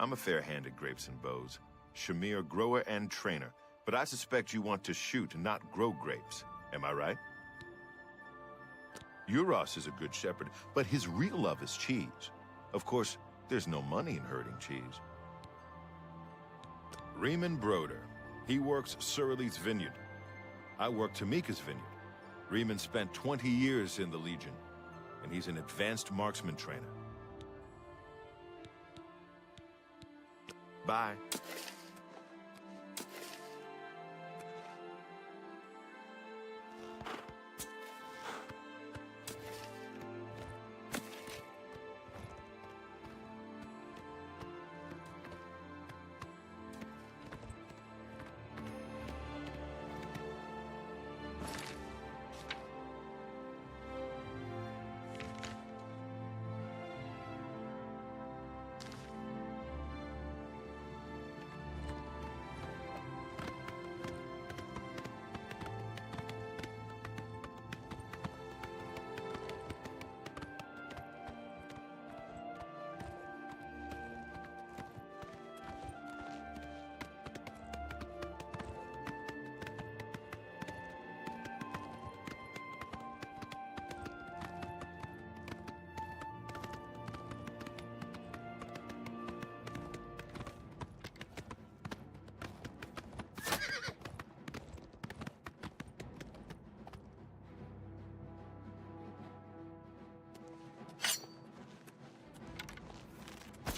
I'm a fair hand at grapes and bows. Shamir, grower and trainer. But I suspect you want to shoot, not grow grapes. Am I right? Euros is a good shepherd, but his real love is cheese. Of course, there's no money in herding cheese. Riemann Broder. He works Surly's vineyard. I work Tamika's vineyard. Riemann spent 20 years in the Legion, and he's an advanced marksman trainer. Bye.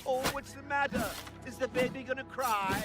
Oh, what's the matter? Is the baby gonna cry?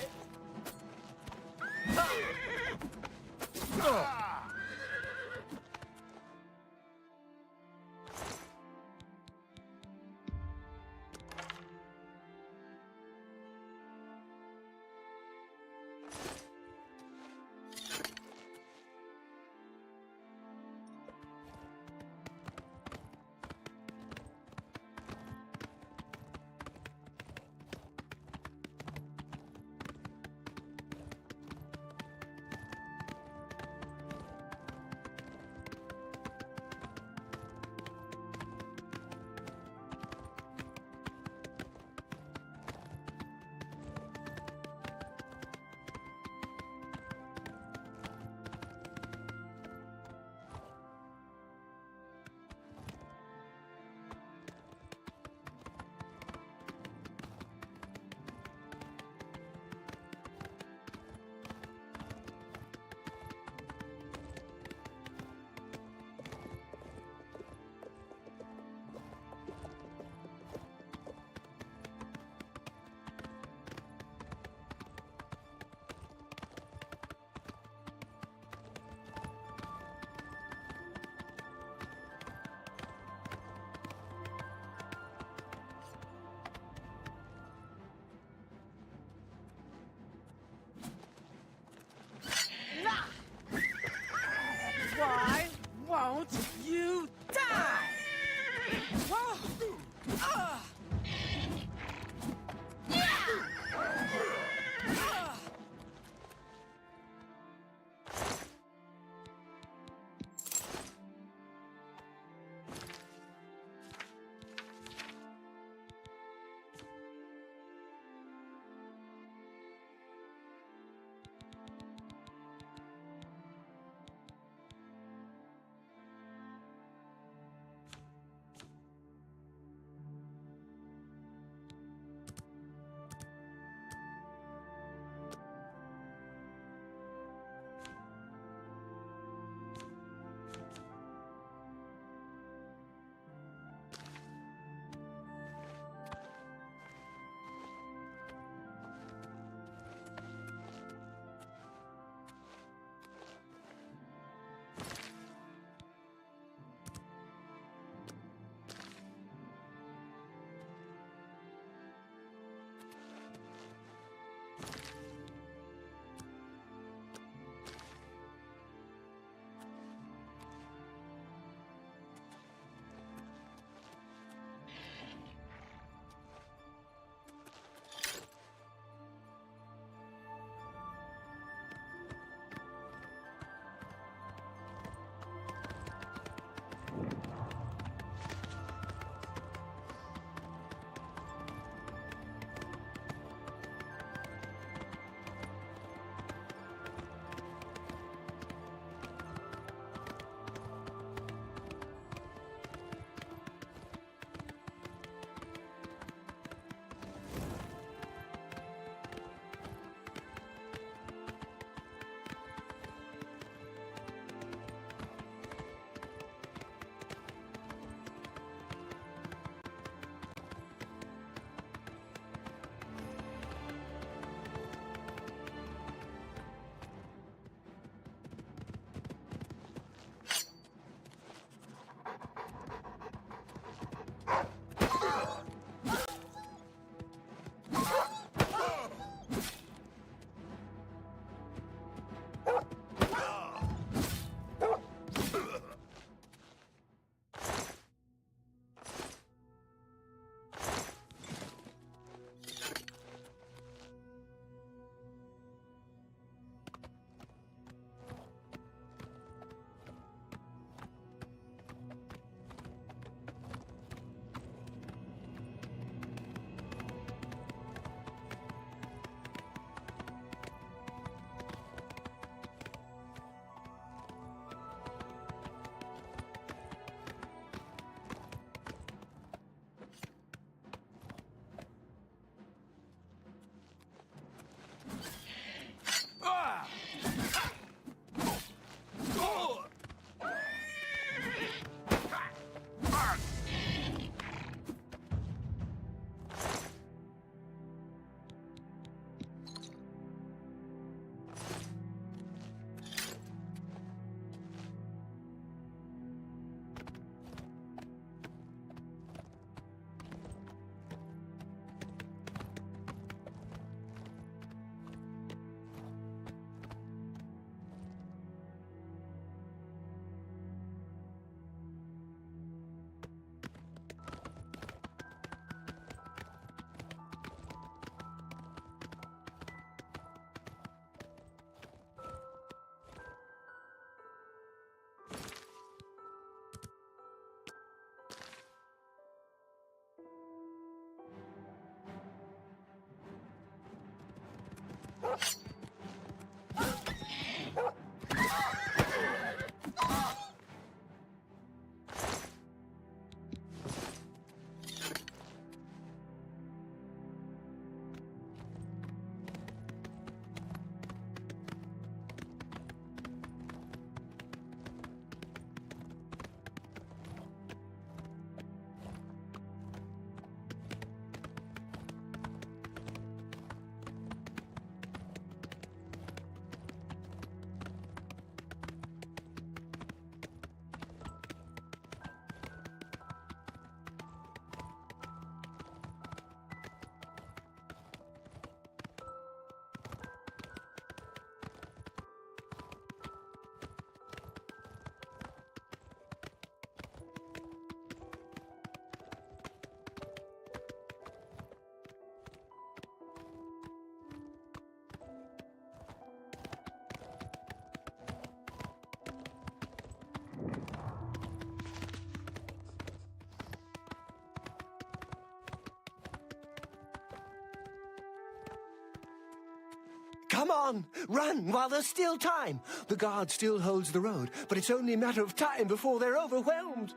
Come on, run while there's still time. The guard still holds the road, but it's only a matter of time before they're overwhelmed.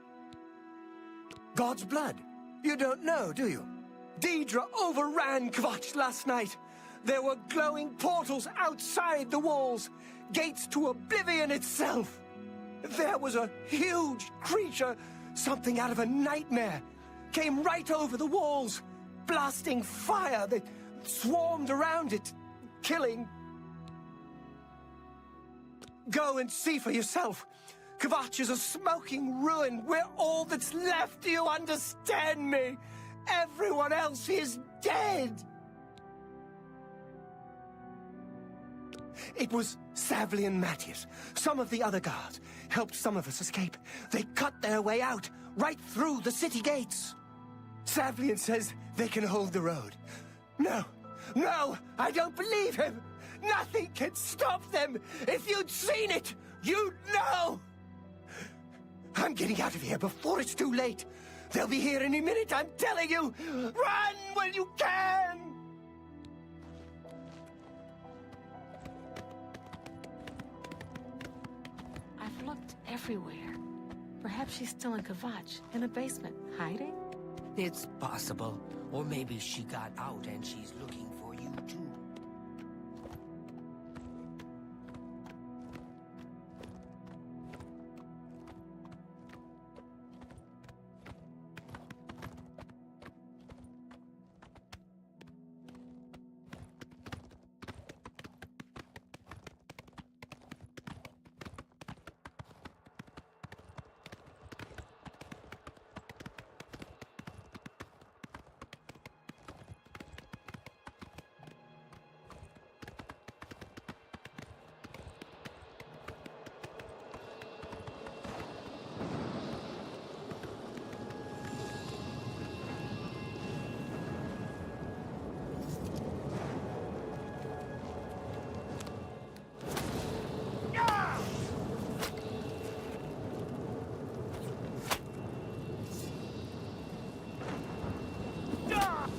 God's blood. You don't know, do you? Deidre overran Kvatch last night. There were glowing portals outside the walls, gates to Oblivion itself. There was a huge creature, something out of a nightmare, came right over the walls, blasting fire that swarmed around it, killing. Go and see for yourself. Kvatch is a smoking ruin. We're all that's left. Do you understand me? Everyone else is dead. It was Savli and Matthias. Some of the other guards helped some of us escape. They cut their way out, right through the city gates. Savlian says they can hold the road. No, I don't believe him. Nothing can stop them. If you'd seen it, you'd know. I'm getting out of here before it's too late. They'll be here any minute, I'm telling you. Run when you can. I've looked everywhere. Perhaps she's still in Kvatch, in a basement, hiding? It's possible. Or maybe she got out and she's looking for you too.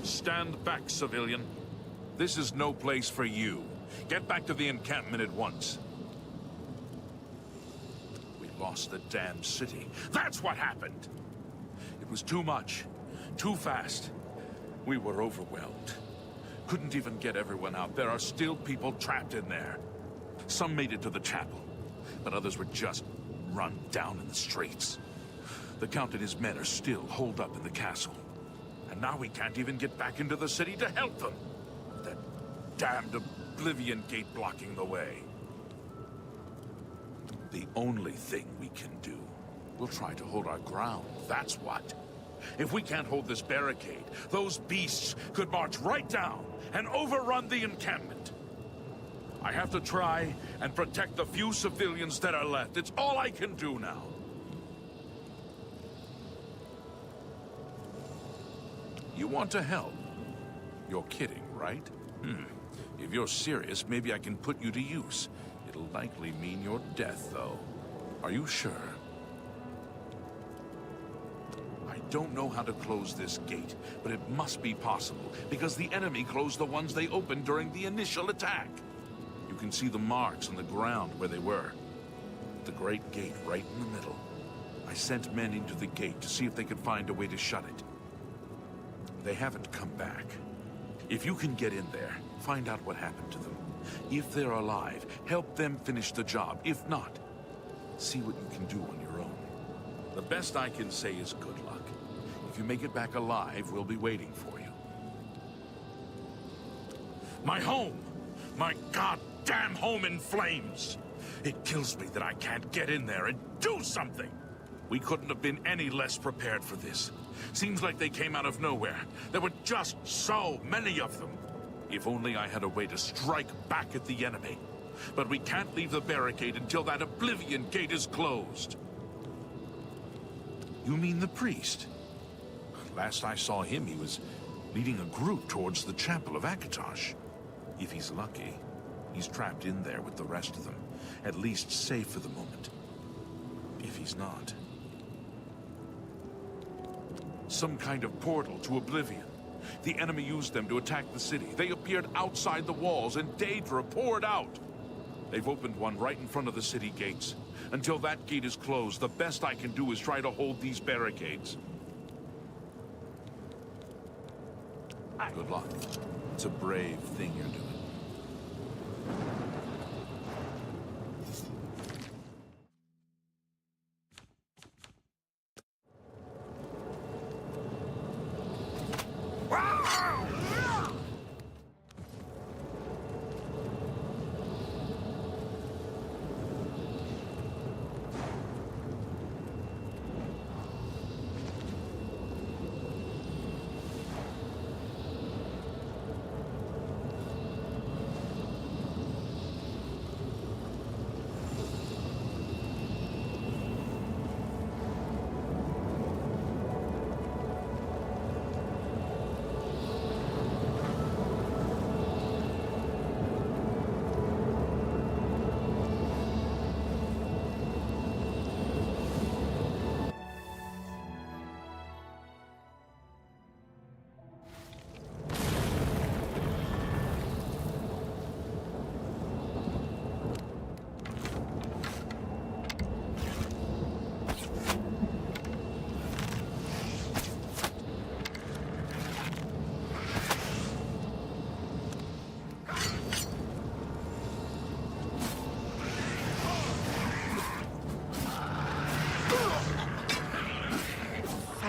Stand back, civilian. This is no place for you. Get back to the encampment at once. We lost the damn city. That's what happened! It was too much. Too fast. We were overwhelmed. Couldn't even get everyone out. There are still people trapped in there. Some made it to the chapel, but others were just run down in the streets. The Count and his men are still holed up in the castle. And now we can't even get back into the city to help them. That damned Oblivion gate blocking the way. The only thing we can do, we'll try to hold our ground, that's what. If we can't hold this barricade, those beasts could march right down and overrun the encampment. I have to try and protect the few civilians that are left. It's all I can do now. You want to help? You're kidding, right? If you're serious, maybe I can put you to use. It'll likely mean your death, though. Are you sure? I don't know how to close this gate, but it must be possible, because the enemy closed the ones they opened during the initial attack. You can see the marks on the ground where they were. The great gate right in the middle. I sent men into the gate to see if they could find a way to shut it. They haven't come back. If you can get in there, find out what happened to them. If they're alive, help them finish the job. If not, see what you can do on your own. The best I can say is good luck. If you make it back alive, we'll be waiting for you. My home! My goddamn home in flames! It kills me that I can't get in there and do something! We couldn't have been any less prepared for this. Seems like they came out of nowhere. There were just so many of them. If only I had a way to strike back at the enemy. But we can't leave the barricade until that Oblivion gate is closed. You mean the priest? Last I saw him, he was leading a group towards the chapel of Akatosh. If he's lucky, he's trapped in there with the rest of them. At least safe for the moment. If he's not... some kind of portal to Oblivion. The enemy used them to attack the city. They appeared outside the walls and Daedra poured out. They've opened one right in front of the city gates. Until that gate is closed, the best I can do is try to hold these barricades. Good luck. It's a brave thing you're doing.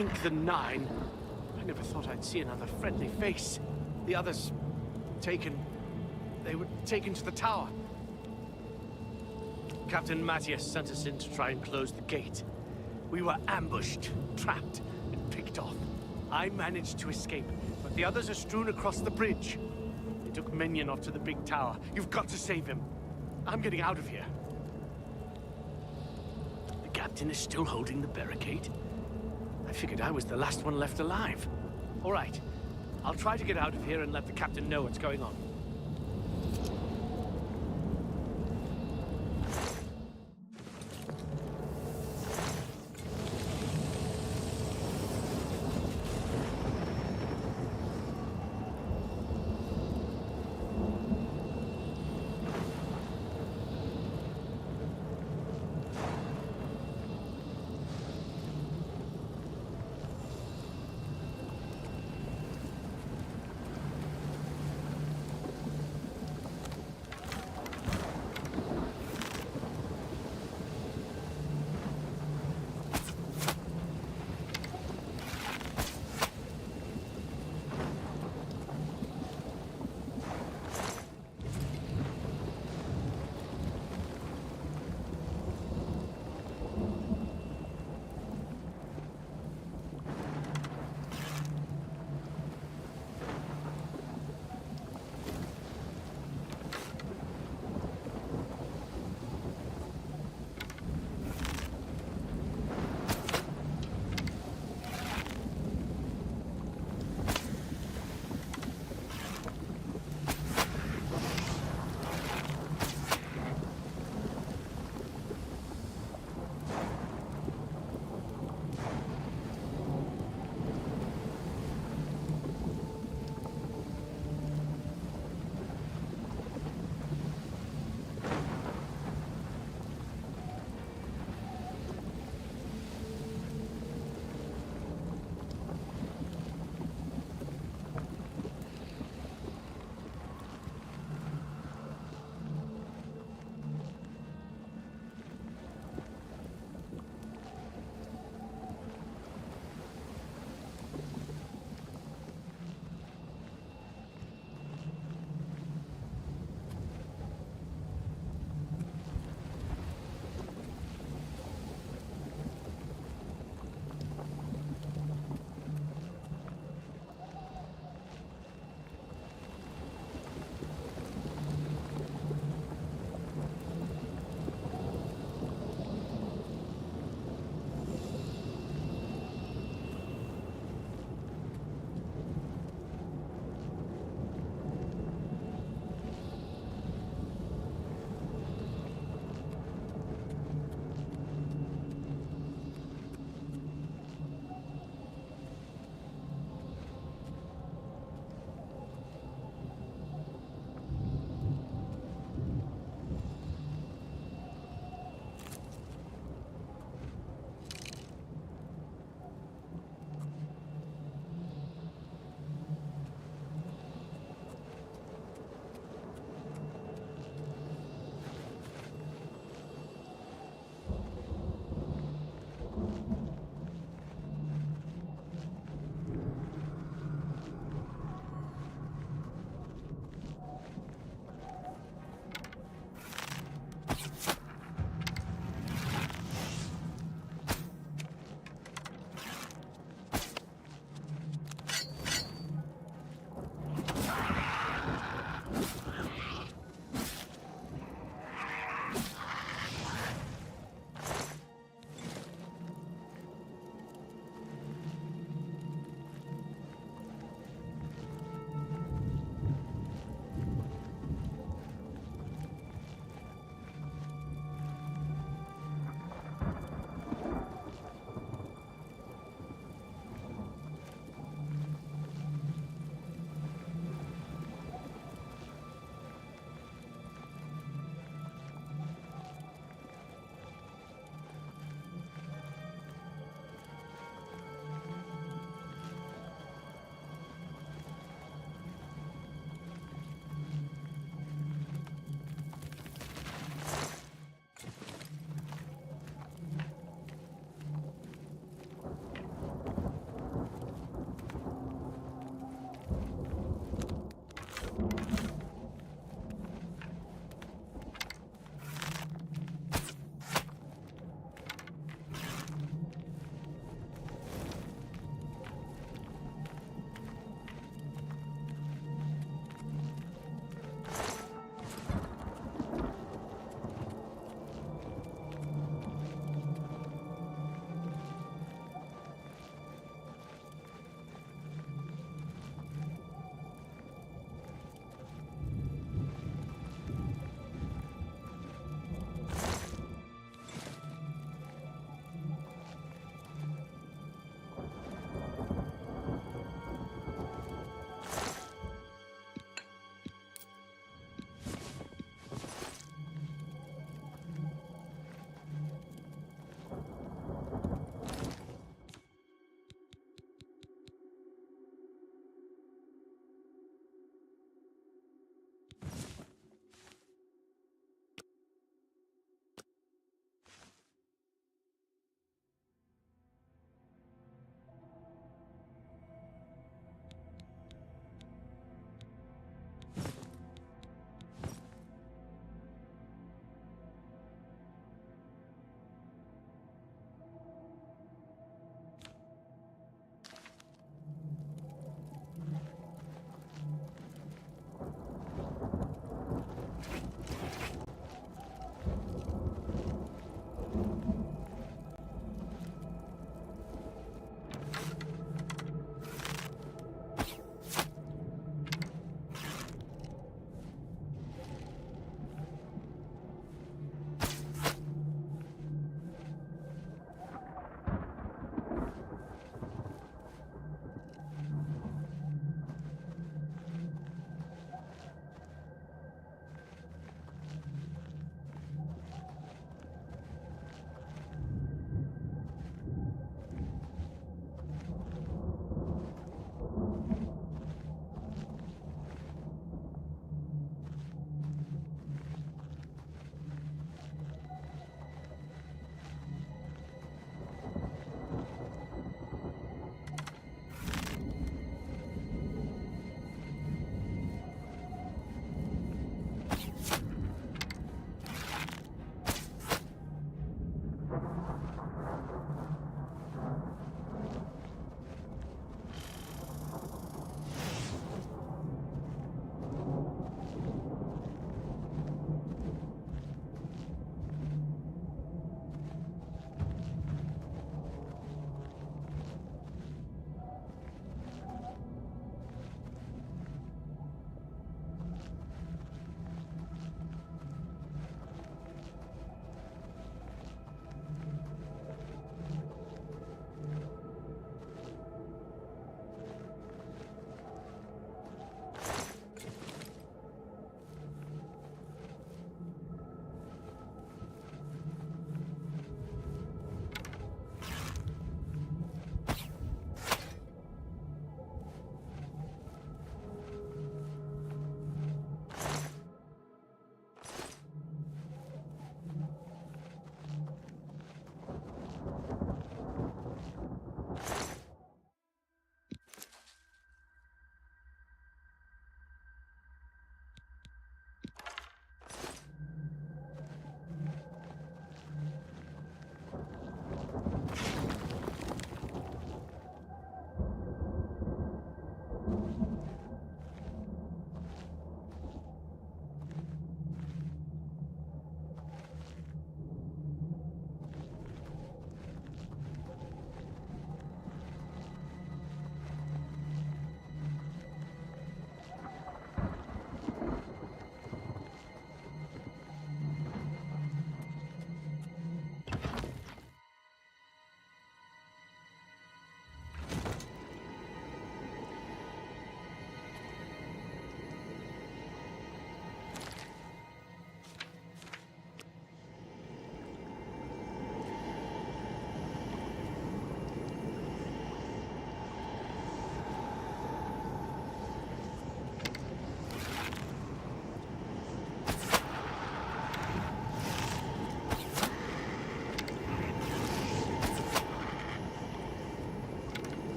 Thank the Nine. I never thought I'd see another friendly face. The others... taken... they were taken to the tower. Captain Matthias sent us in to try and close the gate. We were ambushed, trapped, and picked off. I managed to escape, but the others are strewn across the bridge. They took Minion off to the big tower. You've got to save him. I'm getting out of here. The captain is still holding the barricade. I figured I was the last one left alive. All right. I'll try to get out of here and let the captain know what's going on.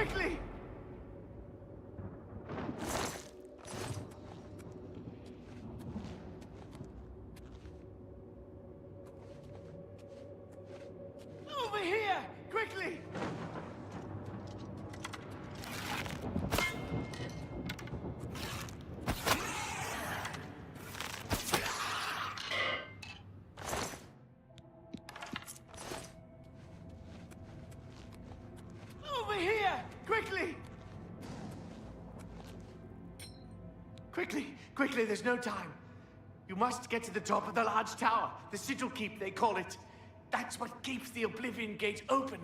Quickly! Over here! Quickly! Over here! Quickly! Quickly! Quickly, there's no time. You must get to the top of the large tower. The sigil keep, they call it. That's what keeps the Oblivion gate open.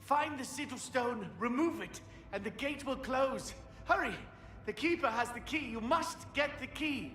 Find the sigil stone, remove it, and the gate will close. Hurry! The keeper has the key. You must get the key.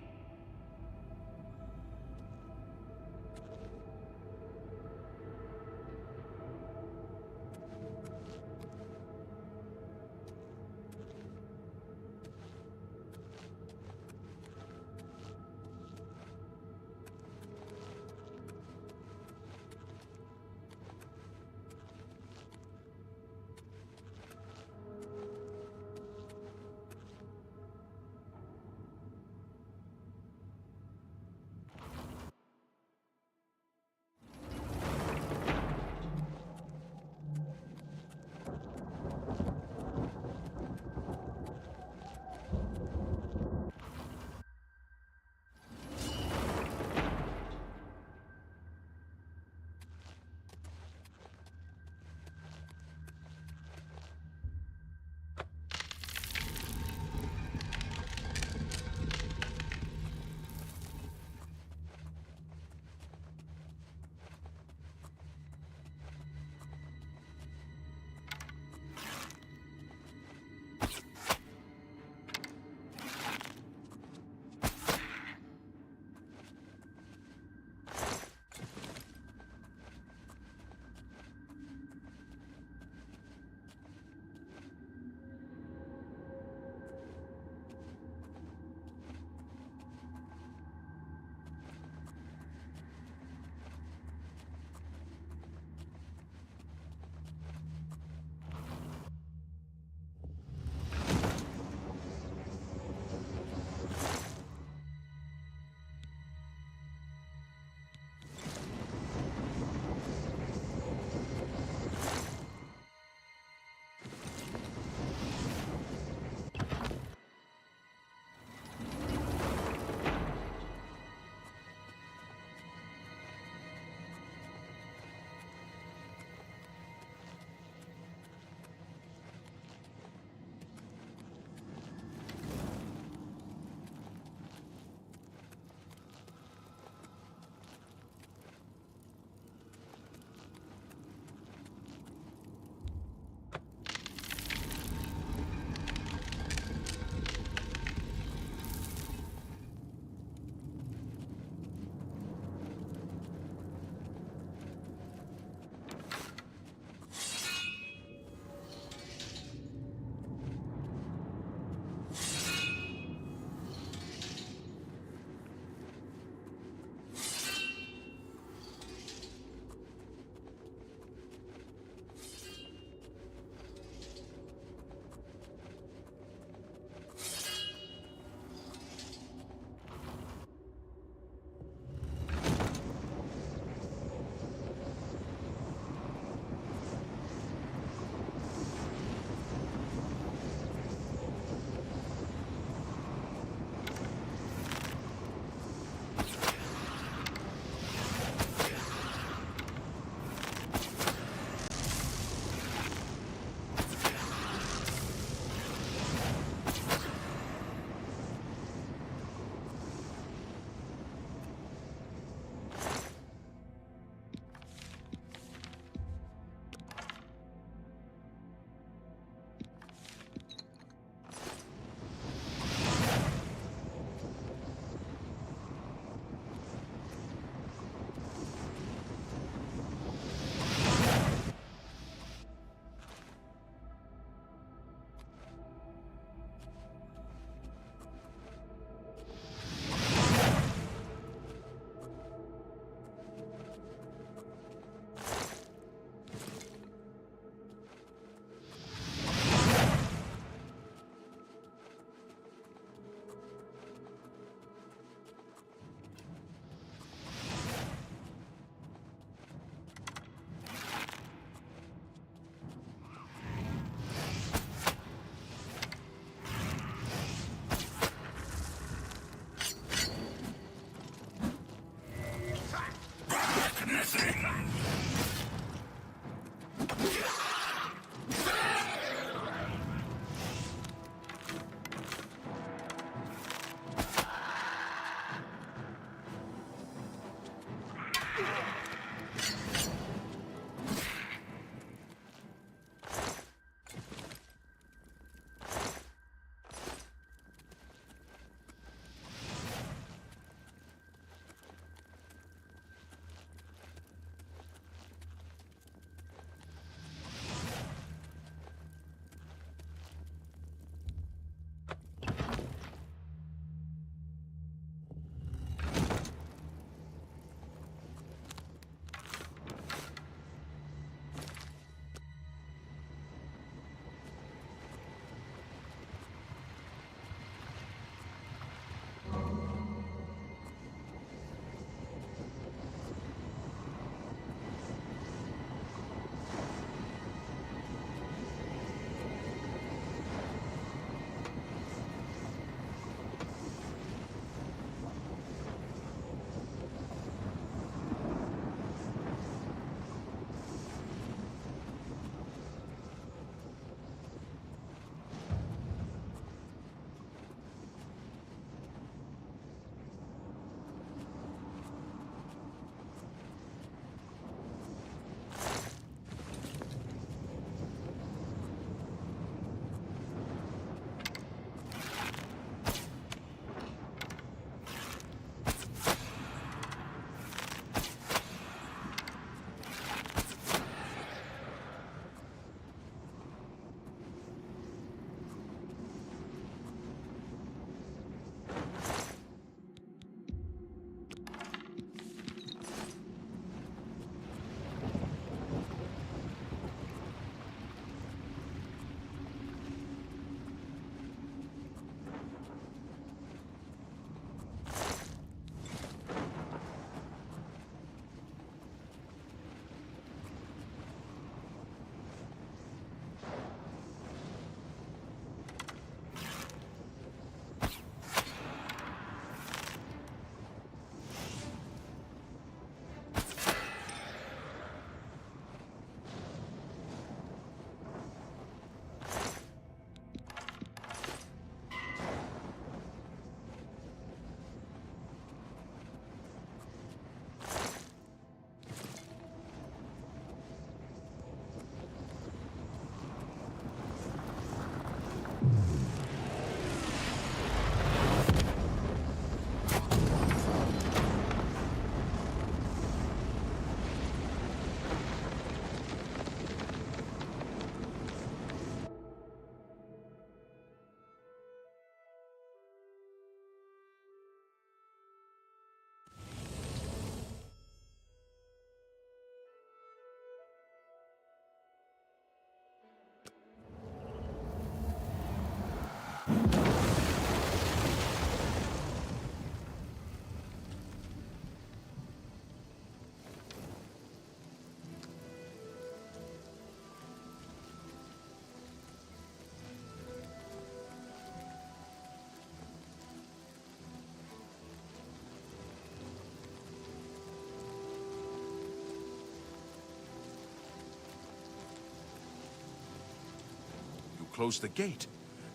Close the gate.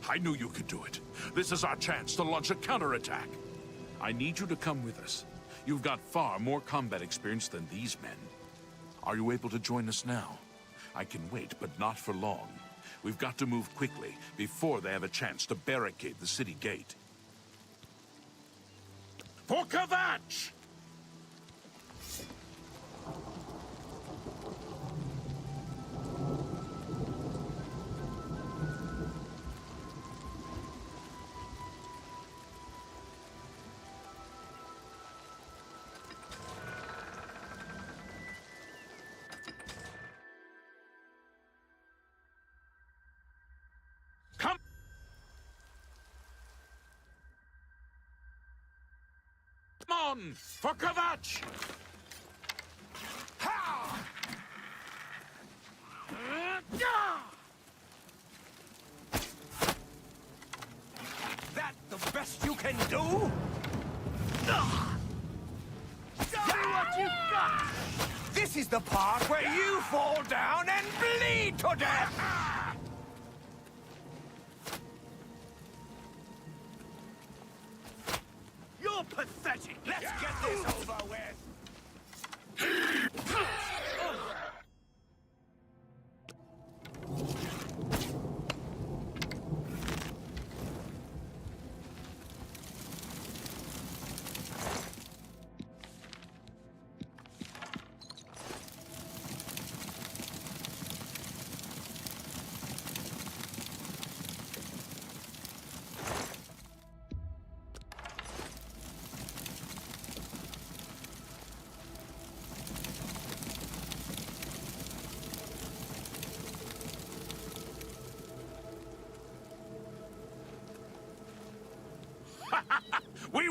I knew you could do it. This is our chance to launch a counterattack. I need you to come with us. You've got far more combat experience than these men. Are you able to join us now? I can wait, but not for long. We've got to move quickly before they have a chance to barricade the city gate. For Kvatch! Come on! For Kvatch! That the best you can do? See what you've got! This is the part where you fall down and bleed to death! You're pathetic! Let's get this over with!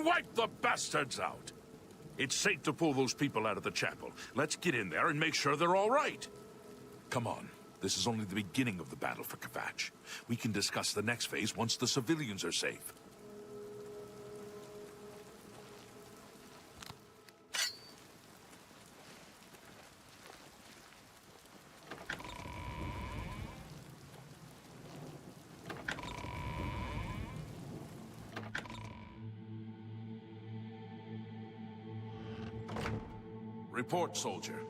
Then wipe the bastards out. It's safe to pull those people out of the chapel. Let's get in there and make sure they're all right. Come on. This is only the beginning of the battle for Kvatch. We can discuss the next phase once the civilians are safe. Report, soldier.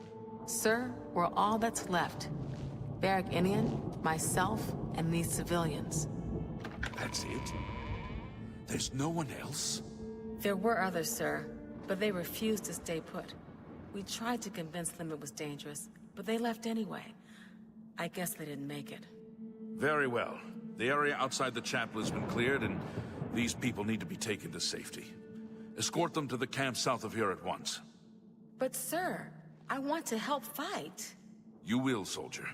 Sir, we're all that's left. Varric Inian, myself, and these civilians. That's it? There's no one else? There were others, sir, but they refused to stay put. We tried to convince them it was dangerous, but they left anyway. I guess they didn't make it. Very well. The area outside the chapel has been cleared, and these people need to be taken to safety. Escort them to the camp south of here at once. But sir, I want to help fight. You will, soldier.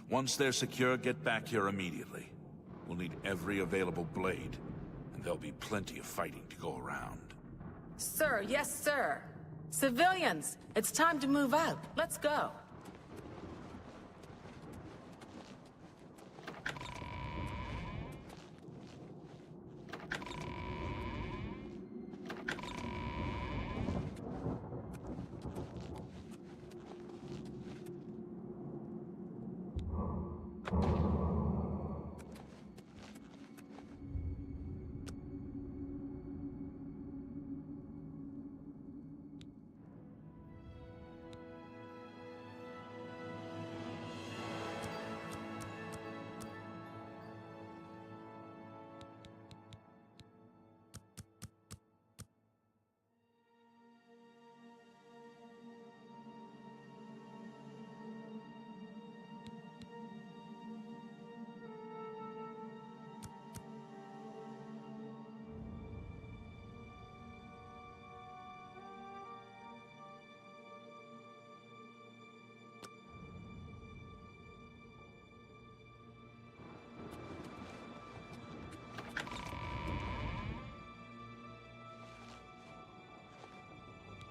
Once they're secure, get back here immediately. We'll need every available blade, and there'll be plenty of fighting to go around. Sir, yes, sir. Civilians, it's time to move out. Let's go.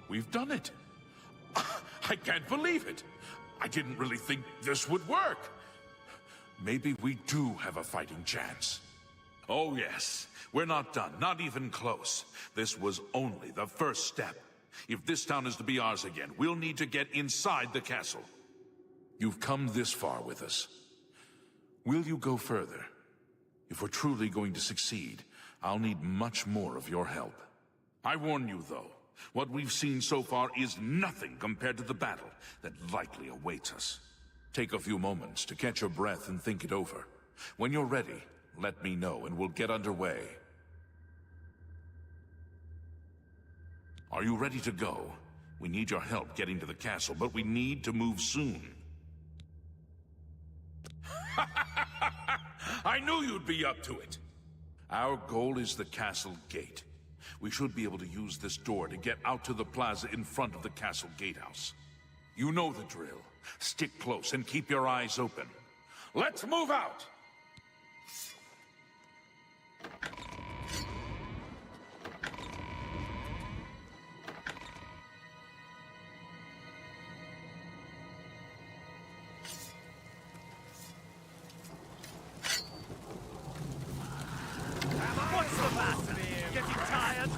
We've done it. I can't believe it. I didn't really think this would work. Maybe we do have a fighting chance. Oh yes, we're not done, not even close. This was only the first step. If this town is to be ours again, we'll need to get inside the castle. You've come this far with us. Will you go further? If we're truly going to succeed, I'll need much more of your help. I warn you, though, what we've seen so far is nothing compared to the battle that likely awaits us. Take a few moments to catch your breath and think it over. When you're ready, let me know and we'll get underway. Are you ready to go? We need your help getting to the castle, but we need to move soon. I knew you'd be up to it. Our goal is the castle gate. We should be able to use this door to get out to the plaza in front of the castle gatehouse. You know the drill. Stick close and keep your eyes open. Let's move out! What's the matter? Getting tired?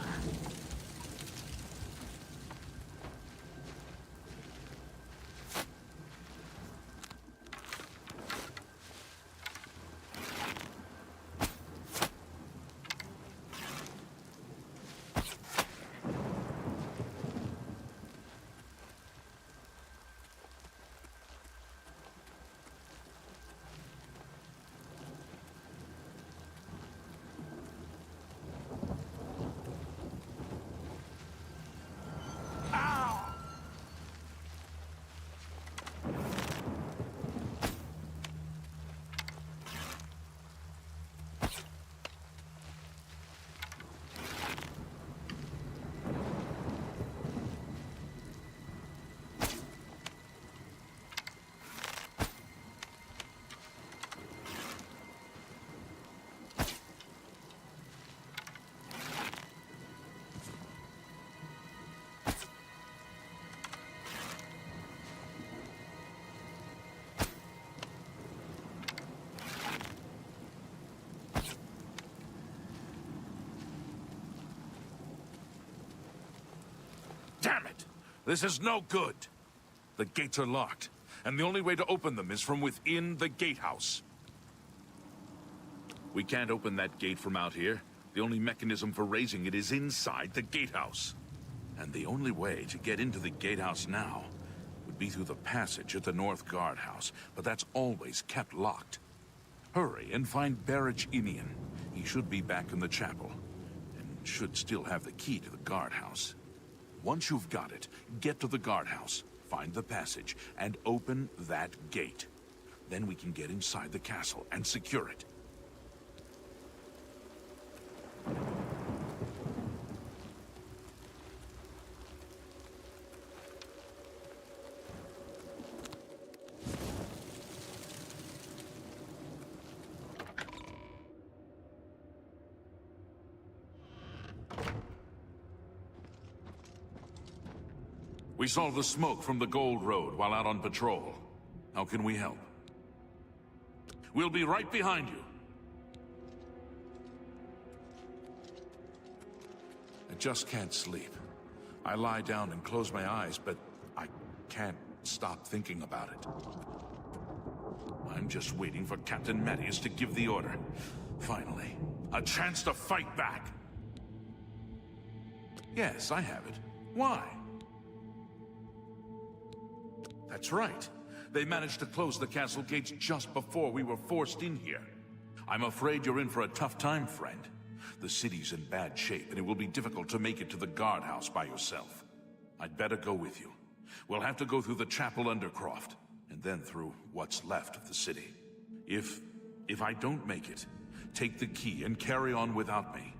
This is no good. The gates are locked, and the only way to open them is from within the gatehouse. We can't open that gate from out here. The only mechanism for raising it is inside the gatehouse. And the only way to get into the gatehouse now would be through the passage at the North Guardhouse, but that's always kept locked. Hurry and find Barrage Inian. He should be back in the chapel, and should still have the key to the guardhouse. Once you've got it, get to the guardhouse, find the passage, and open that gate. Then we can get inside the castle and secure it. We saw the smoke from the Gold Road while out on patrol. How can we help? We'll be right behind you. I just can't sleep. I lie down and close my eyes, but I can't stop thinking about it. I'm just waiting for Captain Mattias to give the order. Finally, a chance to fight back. Yes, I have it. Why? That's right. They managed to close the castle gates just before we were forced in here. I'm afraid you're in for a tough time, friend. The city's in bad shape, and it will be difficult to make it to the guardhouse by yourself. I'd better go with you. We'll have to go through the chapel undercroft, and then through what's left of the city. If I don't make it, take the key and carry on without me.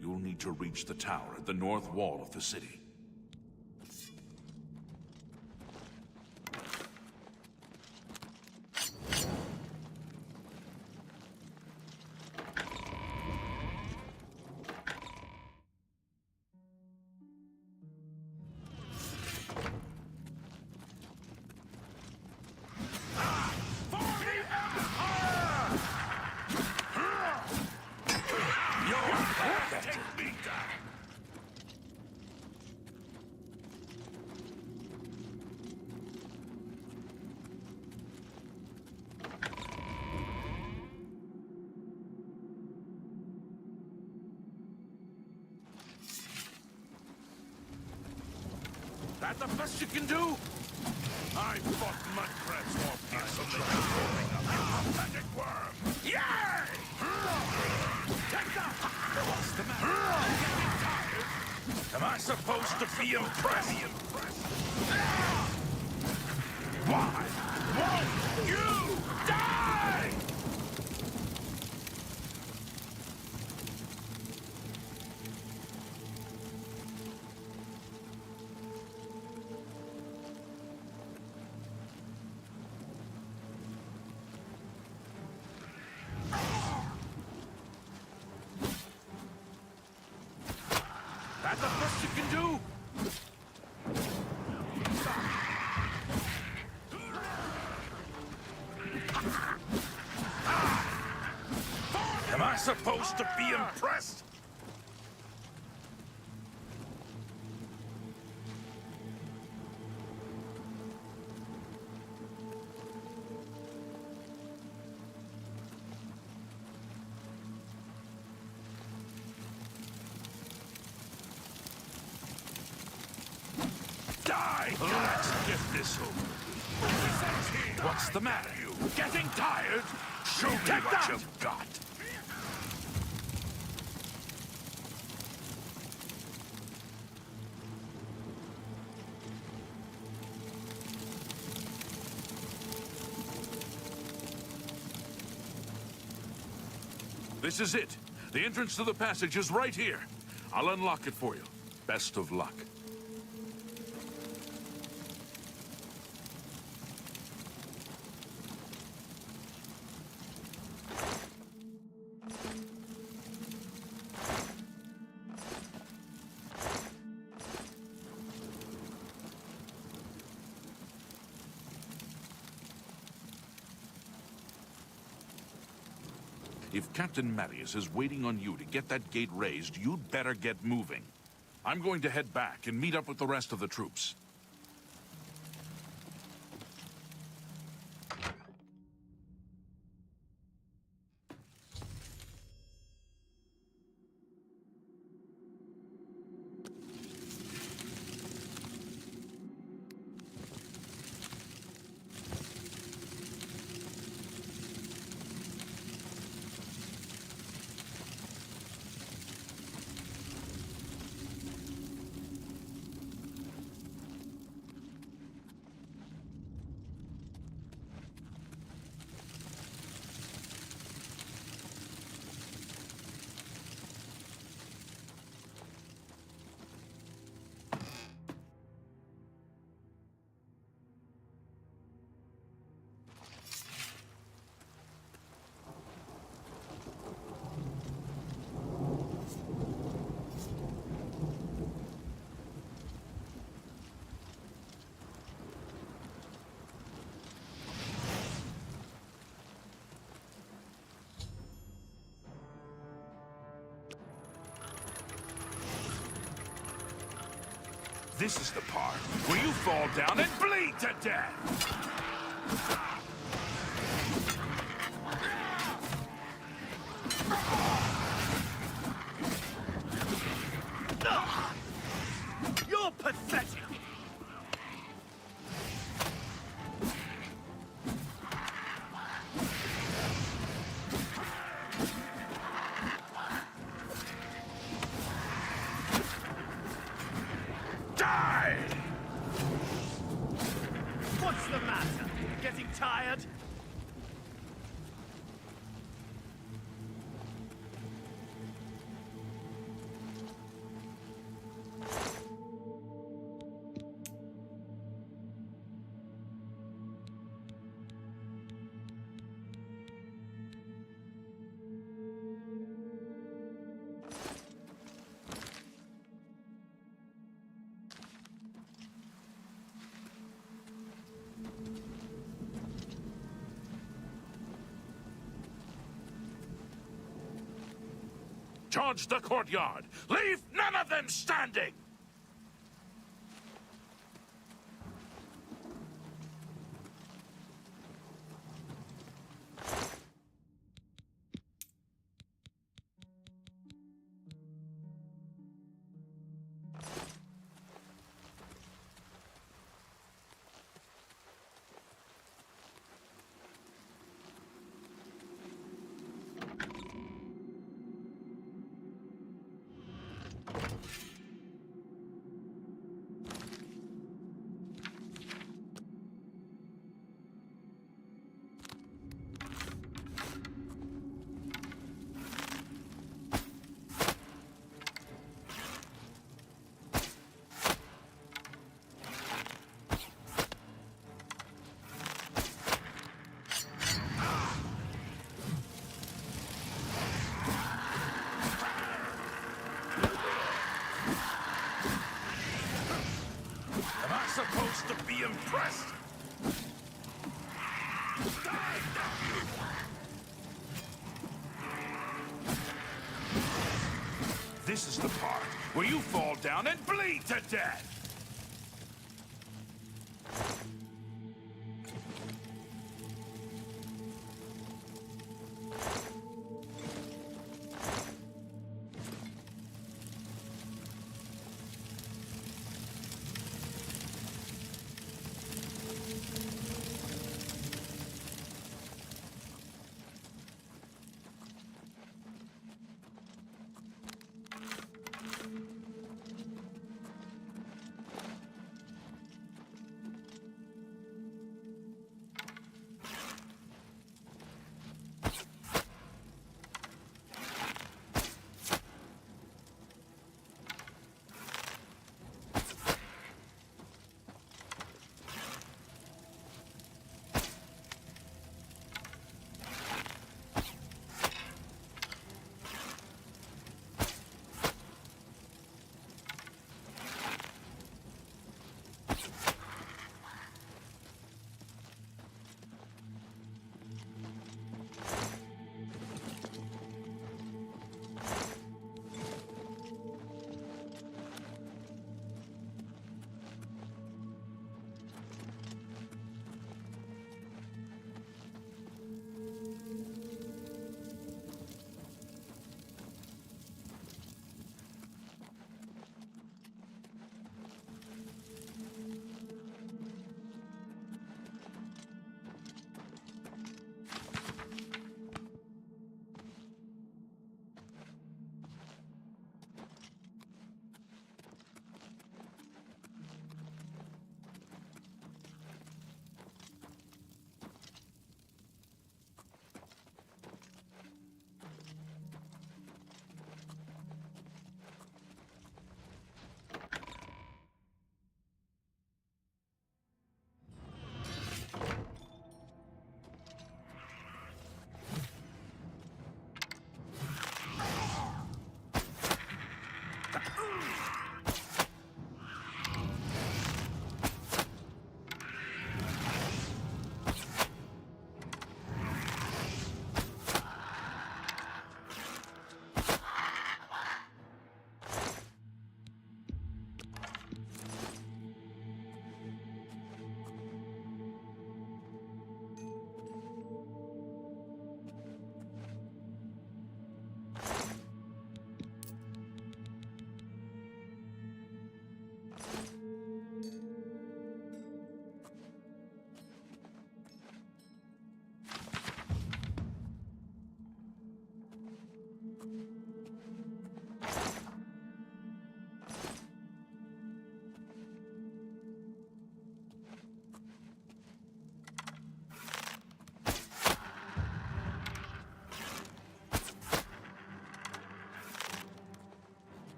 You'll need to reach the tower at the north wall of the city. That the best you can do? I fought mud crabs more peacefully than a magic worm. Yay! Take that! What's the matter? Getting tired? Am I supposed to be impressed? Why won't you die? That the best you can do? Am I supposed to be impressed? Let's get this over. What's the matter? You getting tired? Show me what you've got. This is it. The entrance to the passage is right here. I'll unlock it for you. Best of luck. If Captain Mattias is waiting on you to get that gate raised, you'd better get moving. I'm going to head back and meet up with the rest of the troops. This is the part where you fall down and bleed to death! You're pathetic! Die! What's the matter? Getting tired? Charge the courtyard! Leave none of them standing! Am I supposed to be impressed? This is the part where you fall down and bleed to death!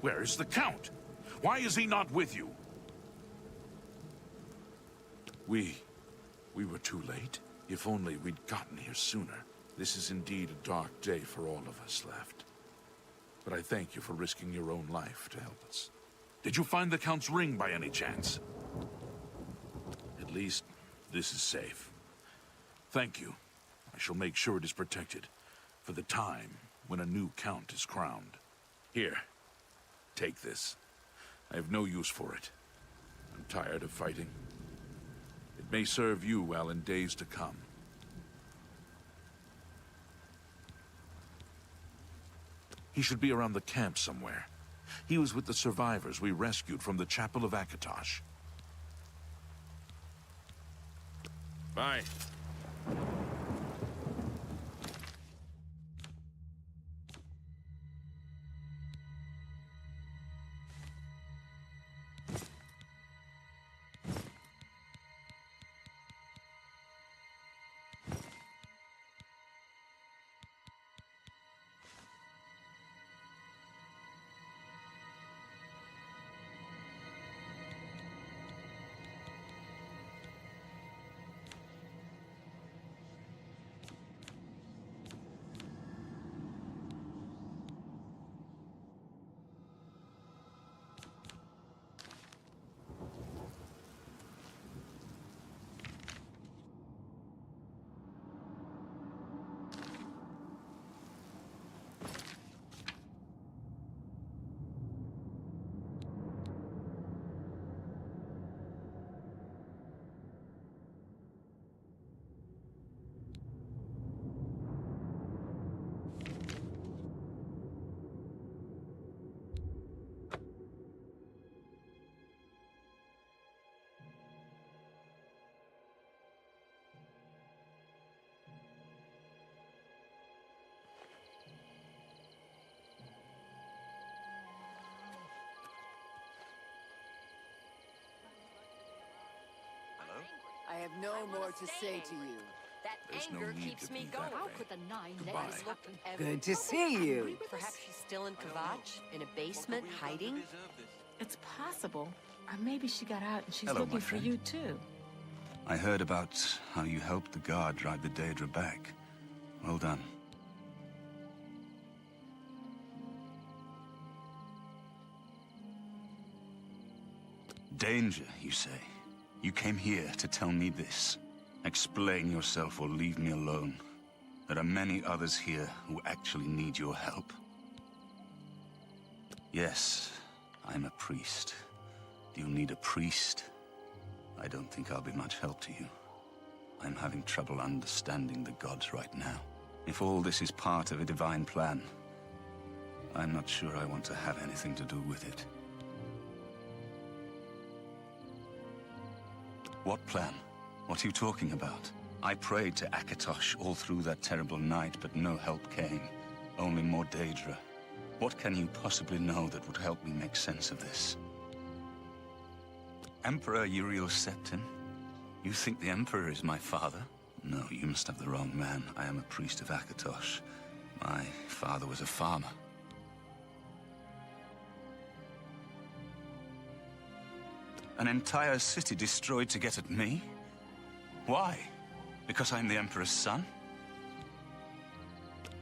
Where is the Count? Why is he not with you? We were too late. If only we'd gotten here sooner. This is indeed a dark day for all of us left. But I thank you for risking your own life to help us. Did you find the Count's ring by any chance? At least, this is safe. Thank you. I shall make sure it is protected for the time when a new Count is crowned. Here, take this. I have no use for it. I'm tired of fighting. It may serve you well in days to come. He should be around the camp somewhere. He was with the survivors we rescued from the Chapel of Akatosh. Bye. I have no more to say to you. That There's no anger need keeps to me be going. that How way. could the nine Goodbye. let this happen ever? Good to see you. Perhaps she's still in Kvatch, in a basement, hiding? It's possible. Or maybe she got out and she's Hello, looking my for friend. you too. I heard about how you helped the guard drive the Daedra back. Well done. Danger, you say? You came here to tell me this. Explain yourself or leave me alone. There are many others here who actually need your help. Yes, I'm a priest. Do you need a priest? I don't think I'll be much help to you. I'm having trouble understanding the gods right now. If all this is part of a divine plan, I'm not sure I want to have anything to do with it. What plan? What are you talking about? I prayed to Akatosh all through that terrible night, but no help came. Only more Daedra. What can you possibly know that would help me make sense of this? Emperor Uriel Septim? You think the Emperor is my father? No, you must have the wrong man. I am a priest of Akatosh. My father was a farmer. An entire city destroyed to get at me? Why? Because I'm the Emperor's son?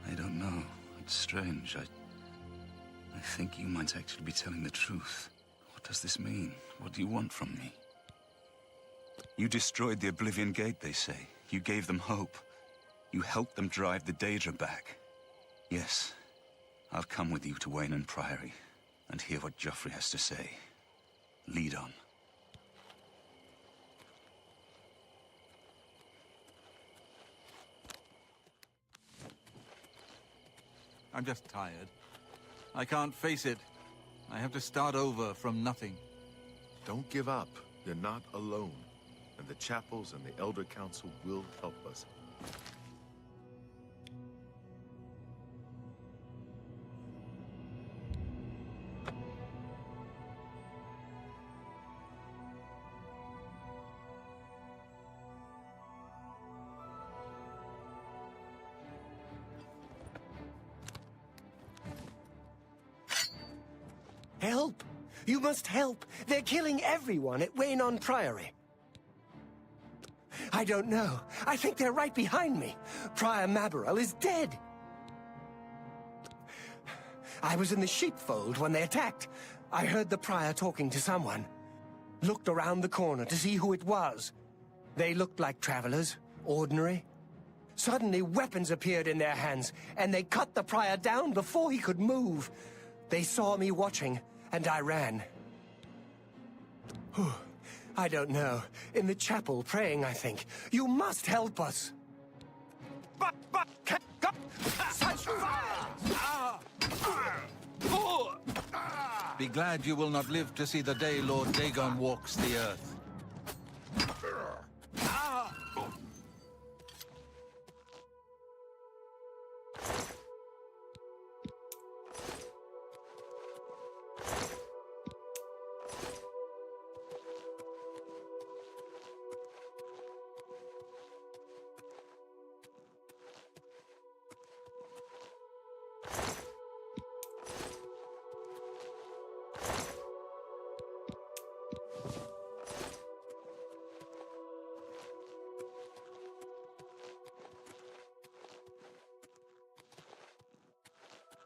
I don't know. It's strange. I think you might actually be telling the truth. What does this mean? What do you want from me? You destroyed the Oblivion Gate, they say. You gave them hope. You helped them drive the Daedra back. Yes, I'll come with you to Wayne Priory and hear what Joffrey has to say. Lead on. I'm just tired. I can't face it. I have to start over from nothing. Don't give up. You're not alone. And the chapels and the Elder Council will help us. Help! You must help! They're killing everyone at Waynon Priory. I don't know. I think they're right behind me. Prior Maborel is dead. I was in the sheepfold when they attacked. I heard the prior talking to someone. Looked around the corner to see who it was. They looked like travelers, ordinary. Suddenly, weapons appeared in their hands, and they cut the prior down before he could move. They saw me watching, and I ran. I don't know. In the chapel, praying, I think. You must help us. Such fire! Be glad you will not live to see the day Lord Dagon walks the earth.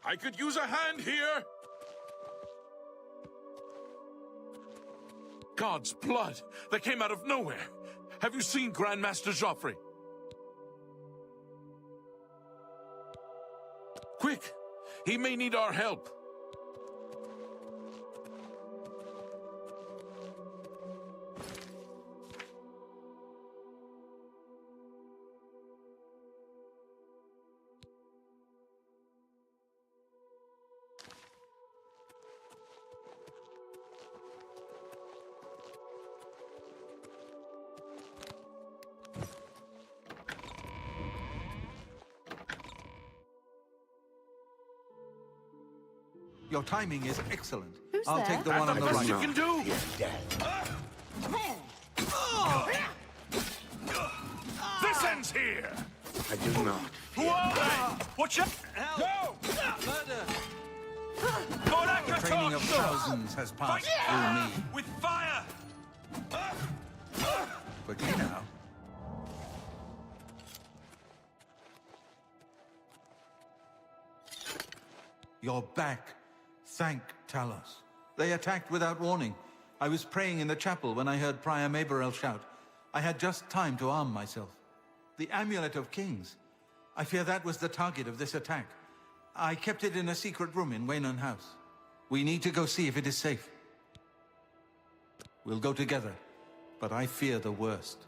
I could use a hand here! God's blood that came out of nowhere! Have you seen Grandmaster Joffrey? Quick! He may need our help. Your timing is excellent. Who's I'll there? take the one on the right. You can do! This ends here! I do not. Who are they? Watch out! Go! The training of thousands has passed through me. With fire! Quickly now. You're back. Thank Talos. They attacked without warning. I was praying in the chapel when I heard Prior Maborel shout. I had just time to arm myself. The Amulet of Kings. I fear that was the target of this attack. I kept it in a secret room in Waynon House. We need to go see if it is safe. We'll go together, but I fear the worst.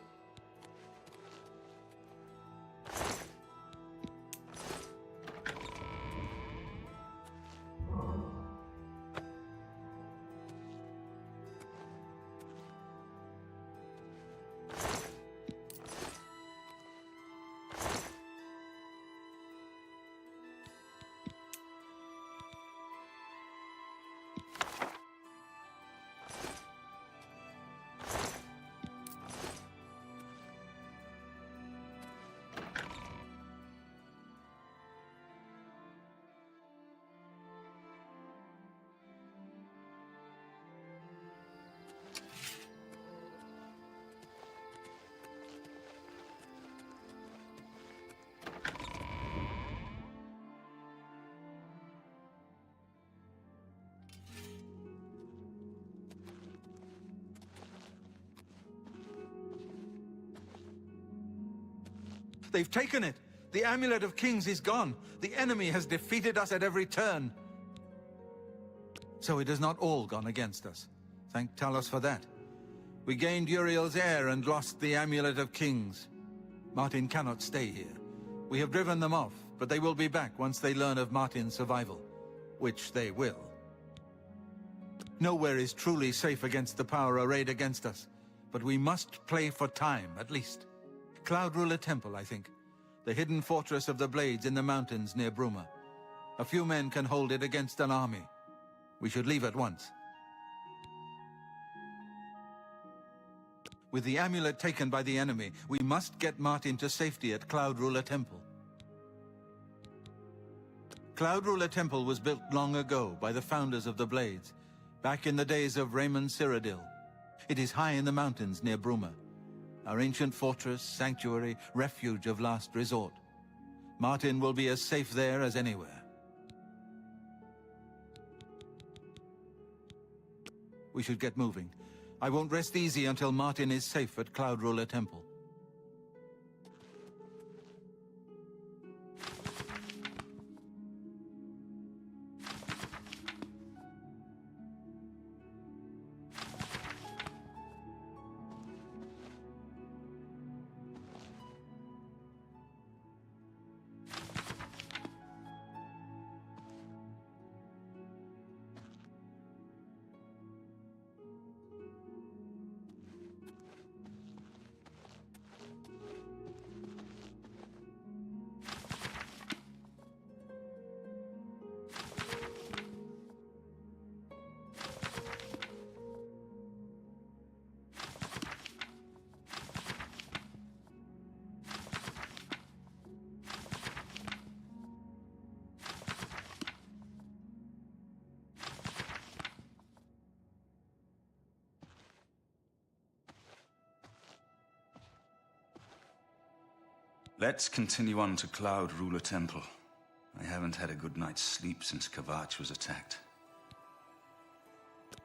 They've taken it! The Amulet of Kings is gone! The enemy has defeated us at every turn! So it has not all gone against us. Thank Talos for that. We gained Uriel's heir and lost the Amulet of Kings. Martin cannot stay here. We have driven them off, but they will be back once they learn of Martin's survival. Which they will. Nowhere is truly safe against the power arrayed against us, but we must play for time, at least. Cloud Ruler Temple, I think. The hidden fortress of the Blades in the mountains near Bruma. A few men can hold it against an army. We should leave at once. With the amulet taken by the enemy, we must get Martin to safety at Cloud Ruler Temple. Cloud Ruler Temple was built long ago by the founders of the Blades. Back in the days of Raymond Cyrodiil. It is high in the mountains near Bruma. Our ancient fortress, sanctuary, refuge of last resort. Martin will be as safe there as anywhere. We should get moving. I won't rest easy until Martin is safe at Cloud Ruler Temple. Let's continue on to Cloud Ruler Temple. I haven't had a good night's sleep since Kavach was attacked.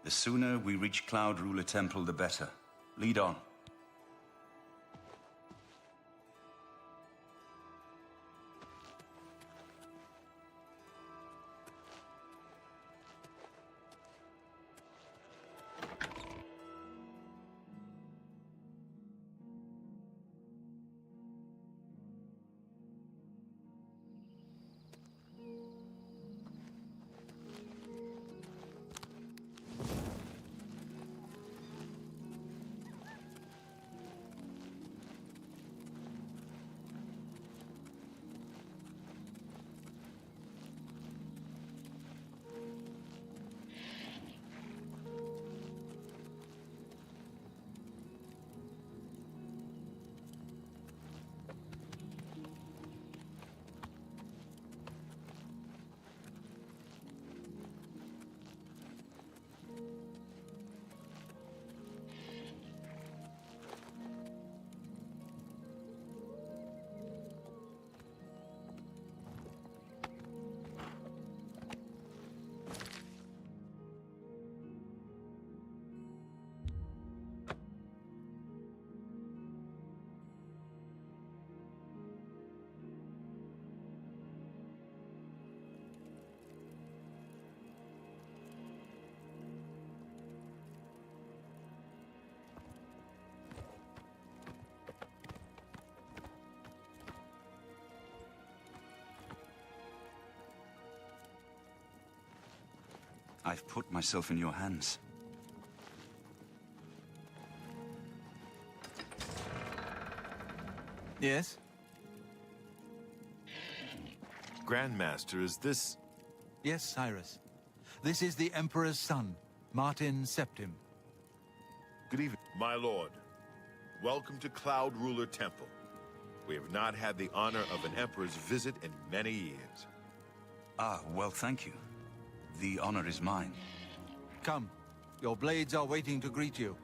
The sooner we reach Cloud Ruler Temple, the better. Lead on. I've put myself in your hands. Yes? Grandmaster, is this... Yes, Cyrus. This is the Emperor's son, Martin Septim. Good evening. My lord, welcome to Cloud Ruler Temple. We have not had the honor of an emperor's visit in many years. Ah, well, thank you. The honor is mine. Come. Your blades are waiting to greet you.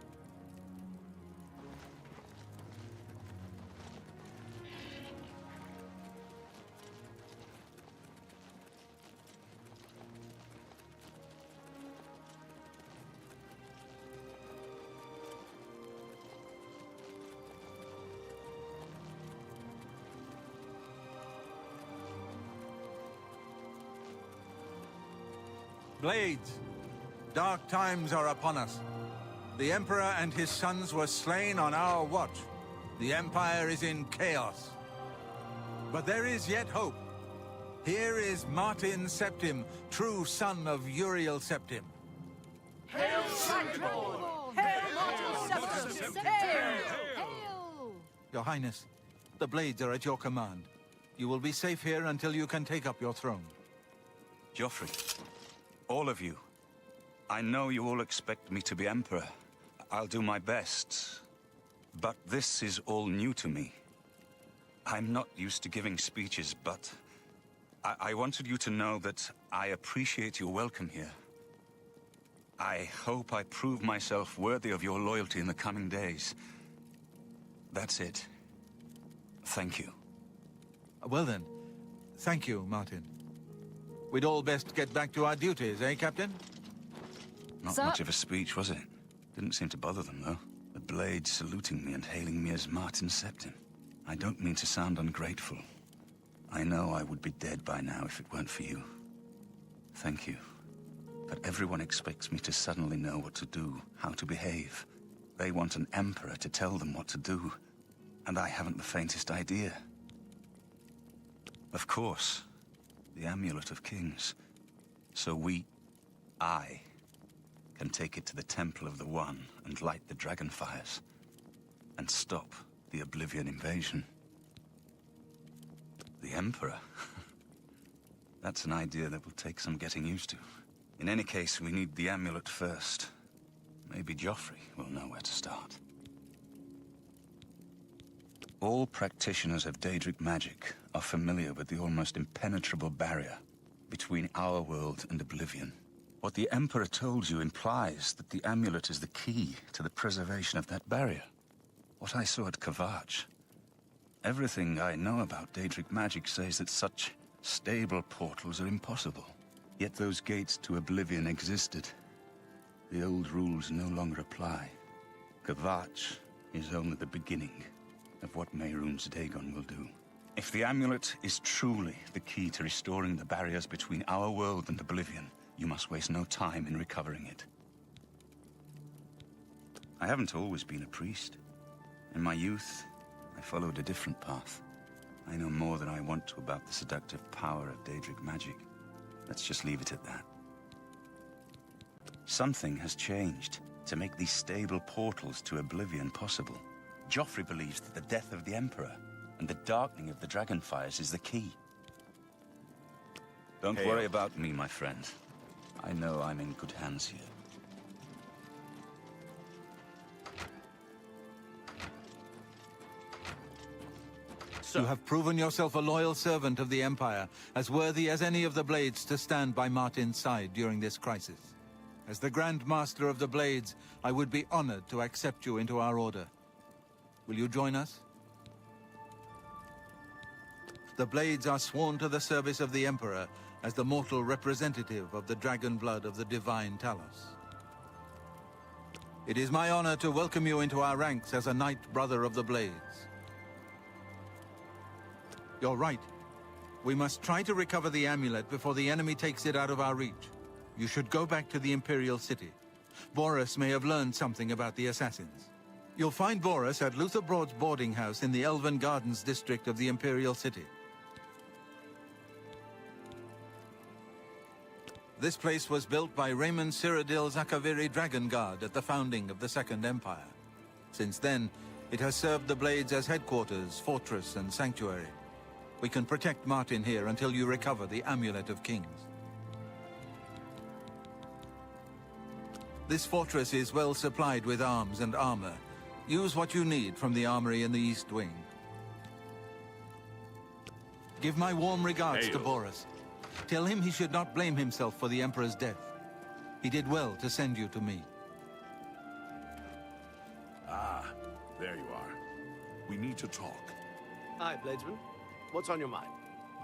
Blades, dark times are upon us. The Emperor and his sons were slain on our watch. The Empire is in chaos. But there is yet hope. Here is Martin Septim, true son of Uriel Septim. Hail, Sanctimore! Hail, Martin Septim! Hail! Your Highness, the blades are at your command. You will be safe here until you can take up your throne. Joffrey, all of you. I know you all expect me to be Emperor. I'll do my best. But this is all new to me. I'm not used to giving speeches, but I wanted you to know that I appreciate your welcome here. I hope I prove myself worthy of your loyalty in the coming days. That's it. Thank you. Well then, thank you, Martin. We'd all best get back to our duties, eh, Captain? Not Sir? much of a speech, was it? Didn't seem to bother them, though. The Blades saluting me and hailing me as Martin Septim. I don't mean to sound ungrateful. I know I would be dead by now if it weren't for you. Thank you. But everyone expects me to suddenly know what to do, how to behave. They want an emperor to tell them what to do, and I haven't the faintest idea. Of course, the Amulet of Kings. So I, can take it to the Temple of the One and light the dragon fires, and stop the Oblivion invasion. The Emperor? That's an idea that will take some getting used to. In any case, we need the amulet first. Maybe Joffrey will know where to start. All practitioners of Daedric magic are familiar with the almost impenetrable barrier between our world and Oblivion. What the Emperor told you implies that the amulet is the key to the preservation of that barrier. What I saw at Kvatch. Everything I know about Daedric magic says that such stable portals are impossible. Yet those gates to Oblivion existed. The old rules no longer apply. Kvatch is only the beginning of what Mehrunes Dagon will do. If the amulet is truly the key to restoring the barriers between our world and Oblivion, you must waste no time in recovering it. I haven't always been a priest. In my youth, I followed a different path. I know more than I want to about the seductive power of Daedric magic. Let's just leave it at that. Something has changed to make these stable portals to Oblivion possible. Joffrey believes that the death of the Emperor and the darkening of the Dragonfires is the key. Don't worry about me, my friend. I know I'm in good hands here. You have proven yourself a loyal servant of the Empire, as worthy as any of the Blades to stand by Martin's side during this crisis. As the Grand Master of the Blades, I would be honored to accept you into our order. Will you join us? The Blades are sworn to the service of the Emperor as the mortal representative of the dragon blood of the divine Talos. It is my honor to welcome you into our ranks as a Knight Brother of the Blades. You're right. We must try to recover the amulet before the enemy takes it out of our reach. You should go back to the Imperial City. Boris may have learned something about the assassins. You'll find Boris at Luther Broad's boarding house in the Elven Gardens district of the Imperial City. This place was built by Raymond Cyrodiil Zakaviri Dragon Guard at the founding of the Second Empire. Since then, it has served the Blades as headquarters, fortress, and sanctuary. We can protect Martin here until you recover the Amulet of Kings. This fortress is well supplied with arms and armor. Use what you need from the armory in the East Wing. Give my warm regards to Boris. Tell him he should not blame himself for the Emperor's death. He did well to send you to me. Ah, there you are. We need to talk. Aye, Bladesman. What's on your mind?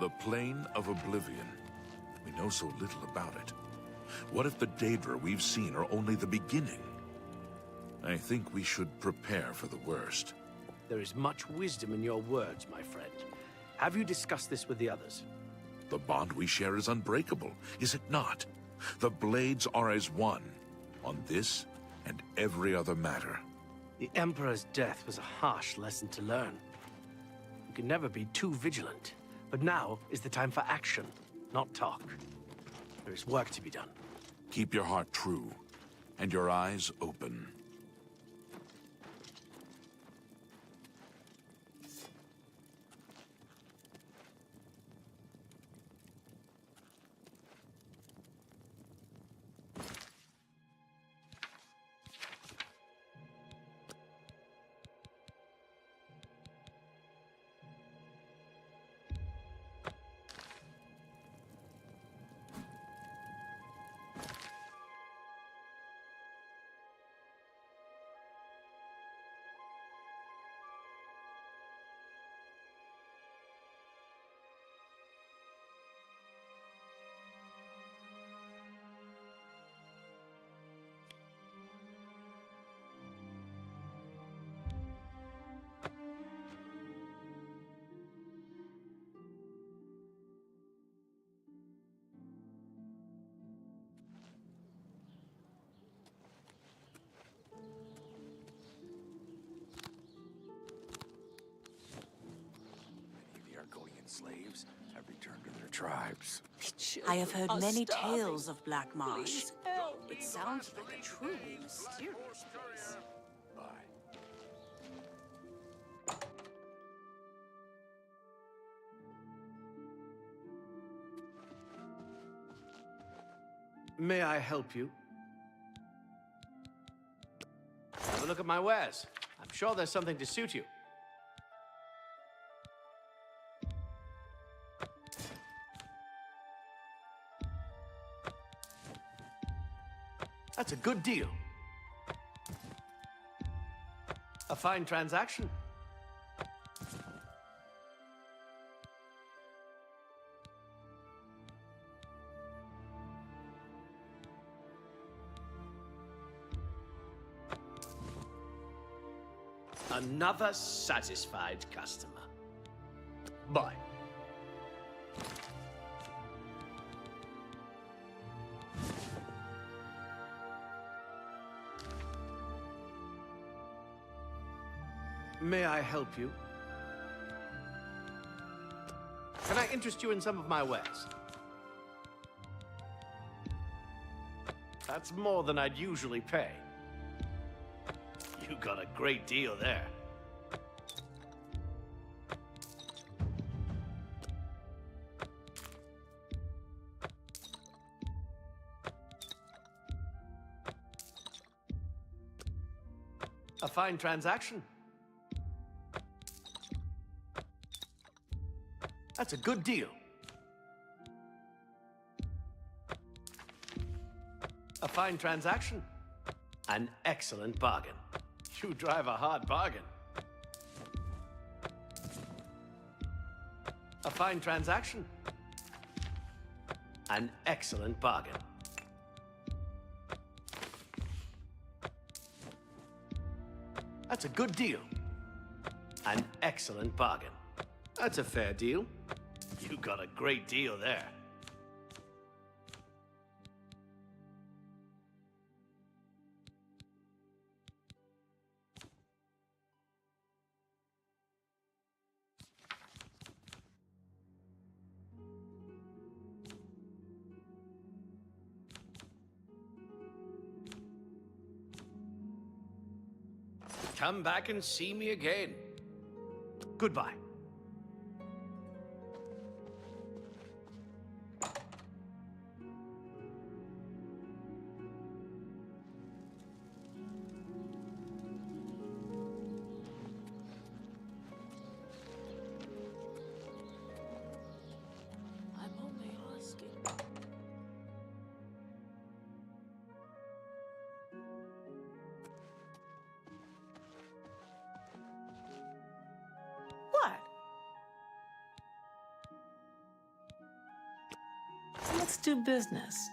The Plane of Oblivion. We know so little about it. What if the Daedra we've seen are only the beginning? I think we should prepare for the worst. There is much wisdom in your words, my friend. Have you discussed this with the others? The bond we share is unbreakable, is it not? The Blades are as one, on this and every other matter. The Emperor's death was a harsh lesson to learn. You can never be too vigilant, but now is the time for action, not talk. There is work to be done. Keep your heart true, and your eyes open. slaves have returned to their tribes. I have heard many tales of Black Marsh. It sounds like a truly mysterious place. May I help you? Have a look at my wares. I'm sure there's something to suit you. That's a good deal. A fine transaction. Another satisfied customer. Bye. May I help you? Can I interest you in some of my wares? That's more than I'd usually pay. You got a great deal there. A fine transaction. That's a good deal. A fine transaction. An excellent bargain. You drive a hard bargain. A fine transaction. An excellent bargain. That's a good deal. An excellent bargain. That's a fair deal. You got a great deal there. Come back and see me again. Goodbye. I'm only asking. What? Let's do business.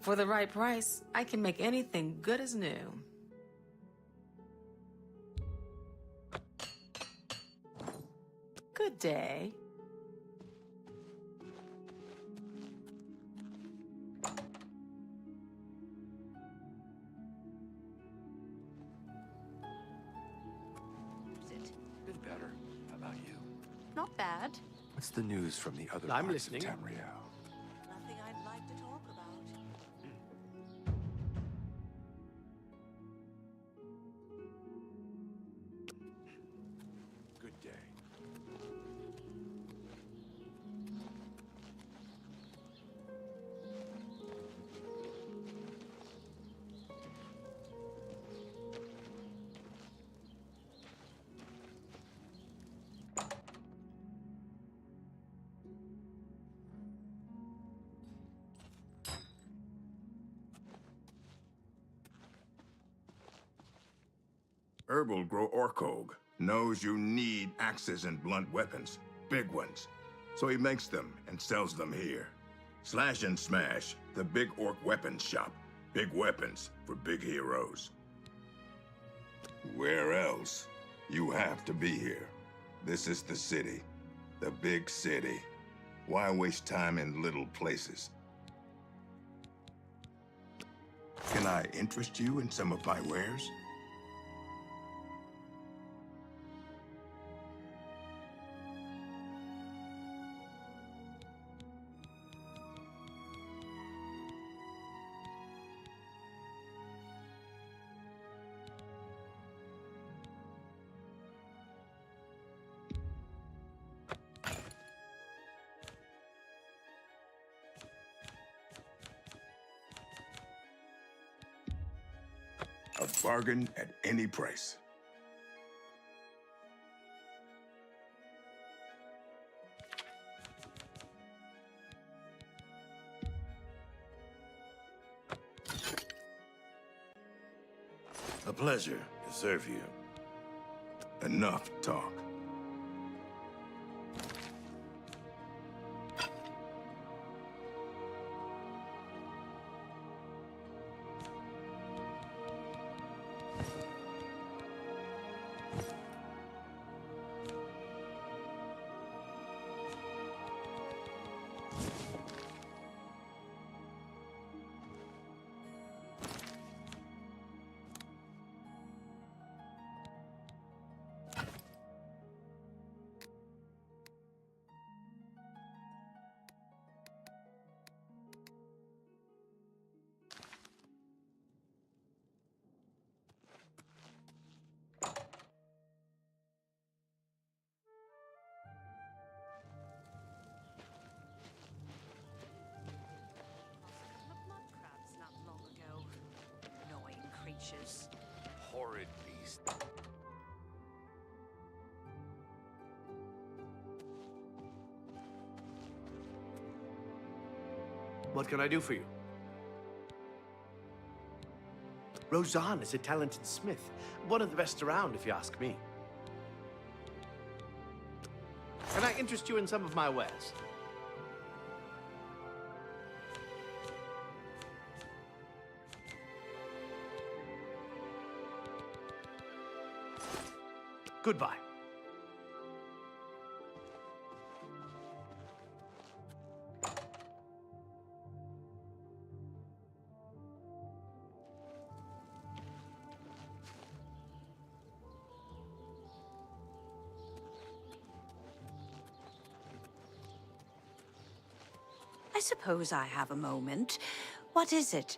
For the right price, I can make anything good as new. Good day. Been better. How about you? Not bad. What's the news from the other I'm parts listening. of Tamriel? Nothing I'd like to talk about. Good day. Herbal grow Orkog knows you need axes and blunt weapons, big ones. So he makes them and sells them here. Slash and Smash, the big orc weapons shop. Big weapons for big heroes. Where else? You have to be here. This is the city. The big city. Why waste time in little places? Can I interest you in some of my wares? A bargain at any price. A pleasure to serve you. Enough talk. Horrid beast. What can I do for you? Roseanne is a talented smith. One of the best around, if you ask me. Can I interest you in some of my wares? Goodbye. I suppose I have a moment. What is it?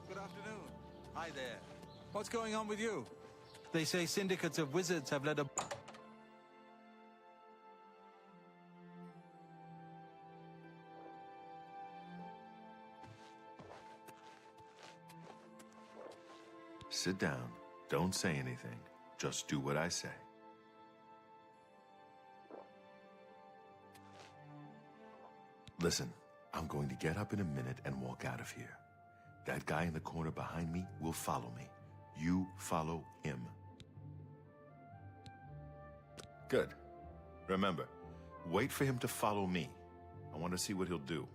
Good afternoon. Hi there. What's going on with you? They say syndicates of wizards have led a... Sit down. Don't say anything. Just do what I say. Listen, I'm going to get up in a minute and walk out of here. That guy in the corner behind me will follow me. You follow him. Good. Remember, wait for him to follow me. I want to see what he'll do.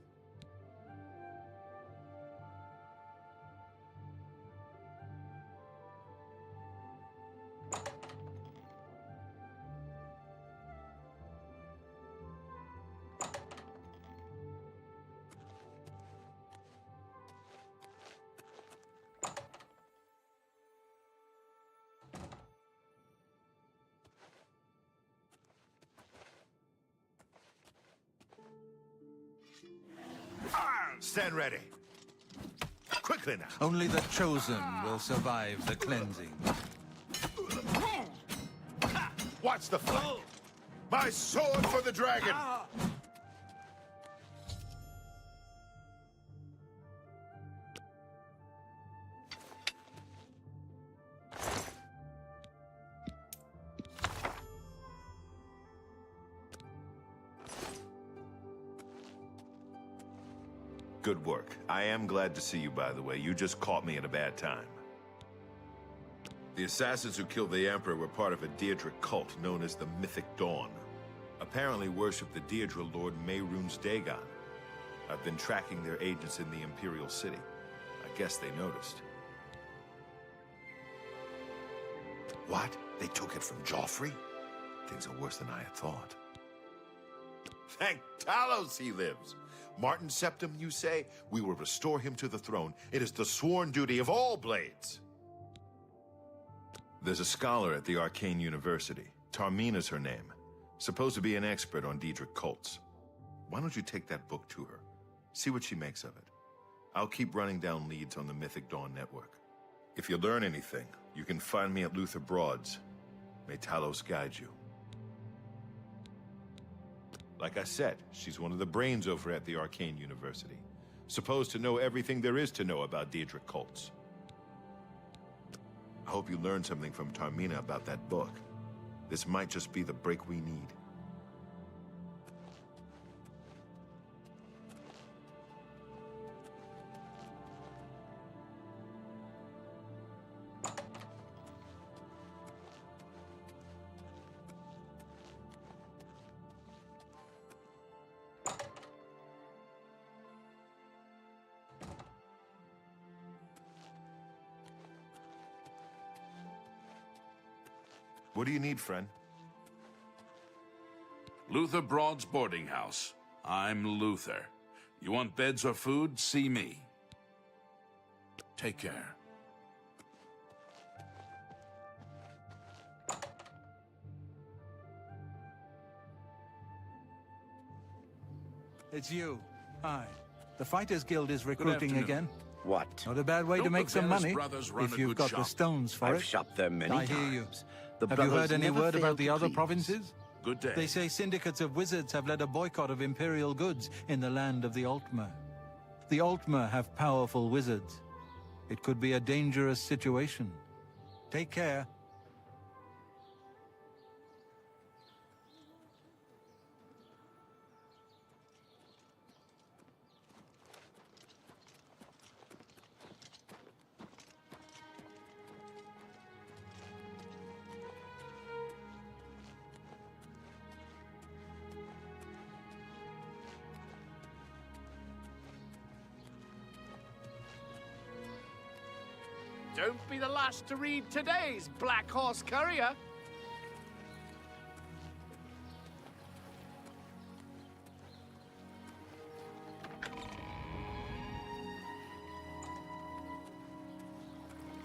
Stand ready. Quickly now. Only the chosen will survive the cleansing. Watch the fight. My sword for the dragon. Good work. I am glad to see you, by the way. You just caught me at a bad time. The assassins who killed the Emperor were part of a Daedric cult known as the Mythic Dawn. Apparently worship the Daedra Lord Mehrunes Dagon. I've been tracking their agents in the Imperial City. I guess they noticed. What? They took it from Joffrey? Things are worse than I had thought. Thank Talos he lives. Martin Septim, you say? We will restore him to the throne. It is the sworn duty of all Blades. There's a scholar at the Arcane University. Tarmina's her name. Supposed to be an expert on Daedric cults. Why don't you take that book to her? See what she makes of it. I'll keep running down leads on the Mythic Dawn network. If you learn anything, you can find me at Luther Broad's. May Talos guide you. Like I said, she's one of the brains over at the Arcane University. Supposed to know everything there is to know about Daedric cults. I hope you learned something from Tarmina about that book. This might just be the break we need. What do you need, friend? Luther Broad's boarding house. I'm Luther. You want beds or food? See me. Take care. It's you. Hi. The Fighters Guild is recruiting again. What? Not a bad way to make some money, if you've got the stones for it. I've shopped there many I hear you. times. The Have you brothers heard any never word fail about the to other please. provinces? Good day. They say syndicates of wizards have led a boycott of Imperial goods in the land of the Altmer. The Altmer have powerful wizards. It could be a dangerous situation. Take care. Don't be the last to read today's Black Horse Courier.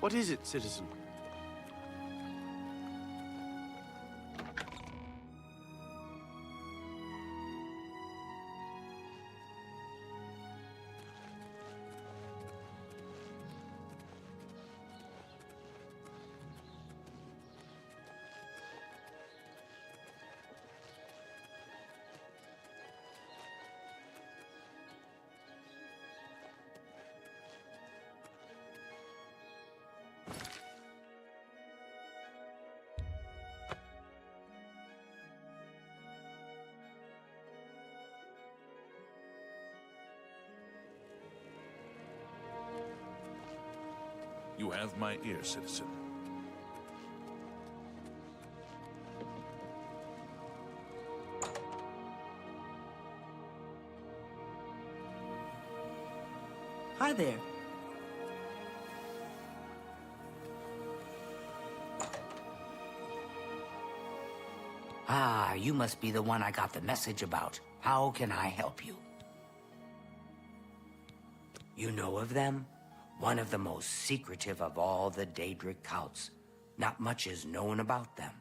What is it, citizen? You have my ear, citizen. Hi there. Ah, you must be the one I got the message about. How can I help you? You know of them? One of the most secretive of all the Daedric cults. Not much is known about them.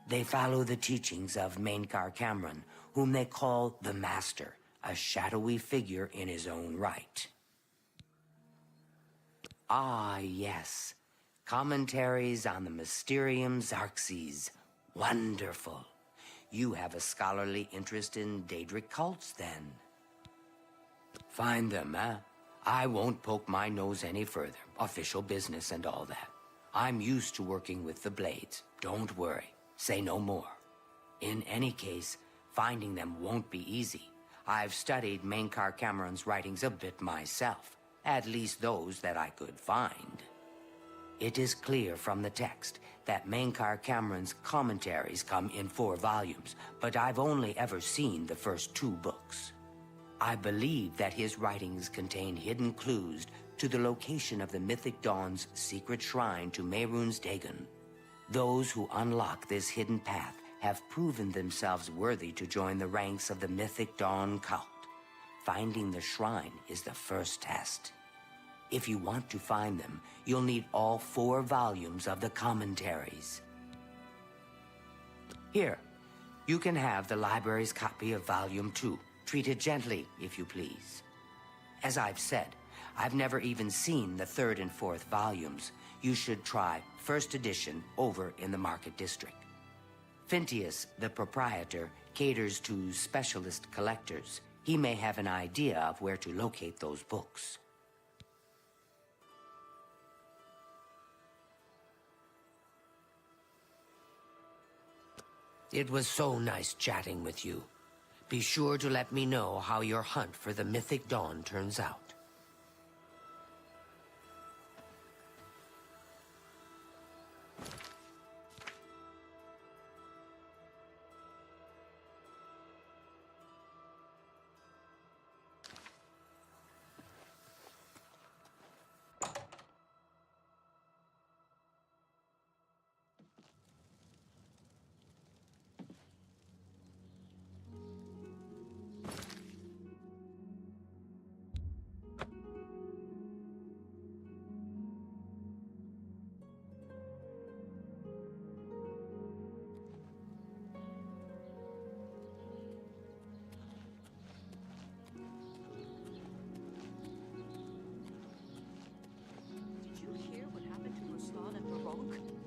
They follow the teachings of Mainkar Cameron, whom they call the Master, a shadowy figure in his own right. Ah, yes. Commentaries on the Mysterium Xarxes. Wonderful. You have a scholarly interest in Daedric cults, then. Find them, eh? I won't poke my nose any further. Official business and all that. I'm used to working with the Blades. Don't worry. Say no more. In any case, finding them won't be easy. I've studied Mainkar Cameron's writings a bit myself, at least those that I could find. It is clear from the text that Mainkar Cameron's commentaries come in 4 volumes, but I've only ever seen the first 2 books. I believe that his writings contain hidden clues to the location of the Mythic Dawn's secret shrine to Mehrunes Dagon. Those who unlock this hidden path have proven themselves worthy to join the ranks of the Mythic Dawn cult. Finding the shrine is the first test. If you want to find them, you'll need all 4 volumes of the commentaries. Here, you can have the library's copy of Volume 2. Treat it gently, if you please. As I've said, I've never even seen the 3rd and 4th volumes. You should try first edition over in the Market District. Phintius, the proprietor, caters to specialist collectors. He may have an idea of where to locate those books. It was so nice chatting with you. Be sure to let me know how your hunt for the Mythic Dawn turns out.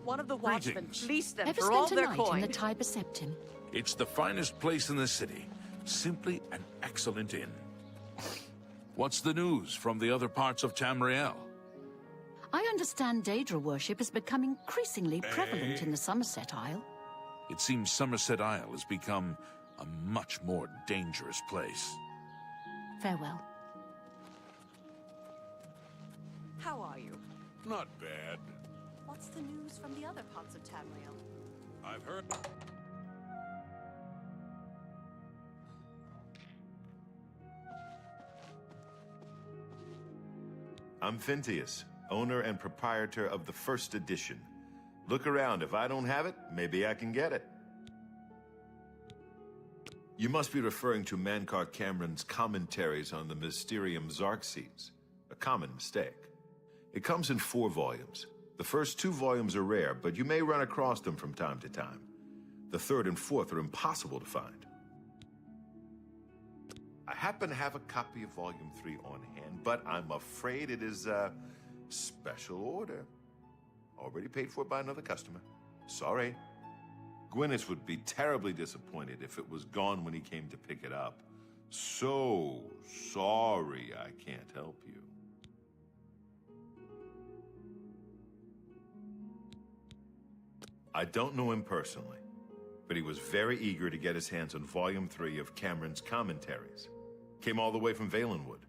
One of the watchmen Greetings. fleeced them Ever for all spent a their night coin. in the Tiber Septim? It's the finest place in the city. Simply an excellent inn. What's the news from the other parts of Tamriel? I understand Daedra worship has become increasingly prevalent in the Somerset Isle. It seems Somerset Isle has become a much more dangerous place. Farewell. How are you? Not bad. What's the news from the other parts of Tamriel? I've heard... I'm Phintius, owner and proprietor of the first edition. Look around. If I don't have it, maybe I can get it. You must be referring to Mainkar Cameron's commentaries on the Mysterium Xarxes. A common mistake. It comes in 4 volumes. The first 2 volumes are rare, but you may run across them from time to time. The 3rd and 4th are impossible to find. I happen to have a copy of Volume 3 on hand, but I'm afraid it is a special order. Already paid for by another customer. Sorry. Gwyneth would be terribly disappointed if it was gone when he came to pick it up. So sorry I can't help you. I don't know him personally, but he was very eager to get his hands on Volume 3 of Cameron's commentaries. Came all the way from Valenwood.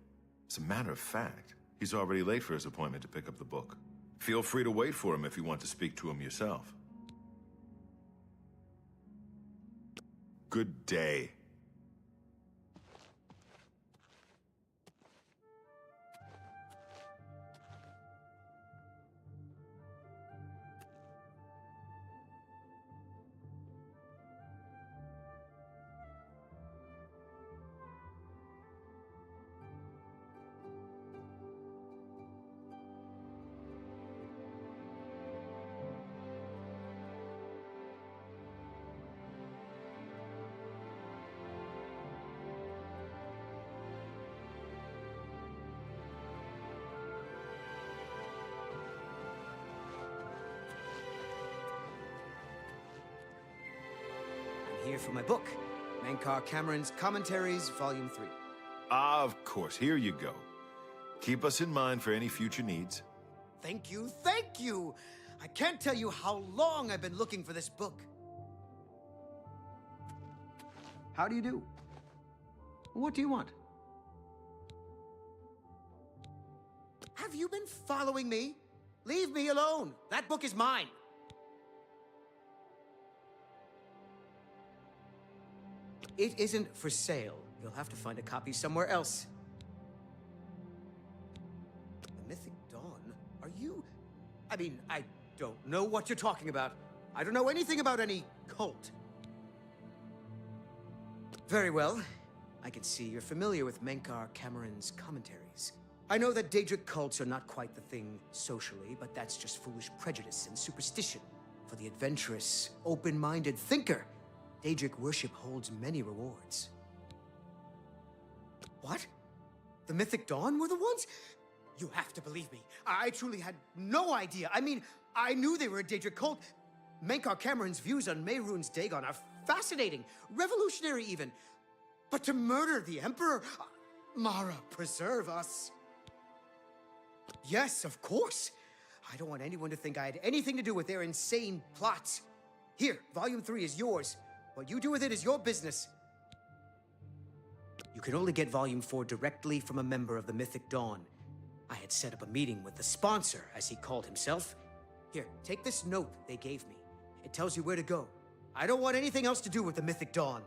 As a matter of fact, he's already late for his appointment to pick up the book. Feel free to wait for him if you want to speak to him yourself. Good day. Here for my book, Mainkar Cameron's Commentaries, Volume 3. Of course, here you go. Keep us in mind for any future needs. Thank you, thank you! I can't tell you how long I've been looking for this book. How do you do? What do you want? Have you been following me? Leave me alone. That book is mine. It isn't for sale. You'll have to find a copy somewhere else. The Mythic Dawn? Are you... I mean, I don't know what you're talking about. I don't know anything about any cult. Very well. I can see you're familiar with Menkar Cameron's commentaries. I know that Daedric cults are not quite the thing socially, but that's just foolish prejudice and superstition. For the adventurous, open-minded thinker, Daedric worship holds many rewards. What? The Mythic Dawn were the ones? You have to believe me. I truly had no idea. I mean, I knew they were a Daedric cult. Menkar Cameron's views on Mehrunes Dagon are fascinating, revolutionary even. But to murder the Emperor? Mara, preserve us. Yes, of course. I don't want anyone to think I had anything to do with their insane plots. Here, Volume 3 is yours. What you do with it is your business. You can only get Volume 4 directly from a member of the Mythic Dawn. I had set up a meeting with the sponsor, as he called himself. Here, take this note they gave me. It tells you where to go. I don't want anything else to do with the Mythic Dawn.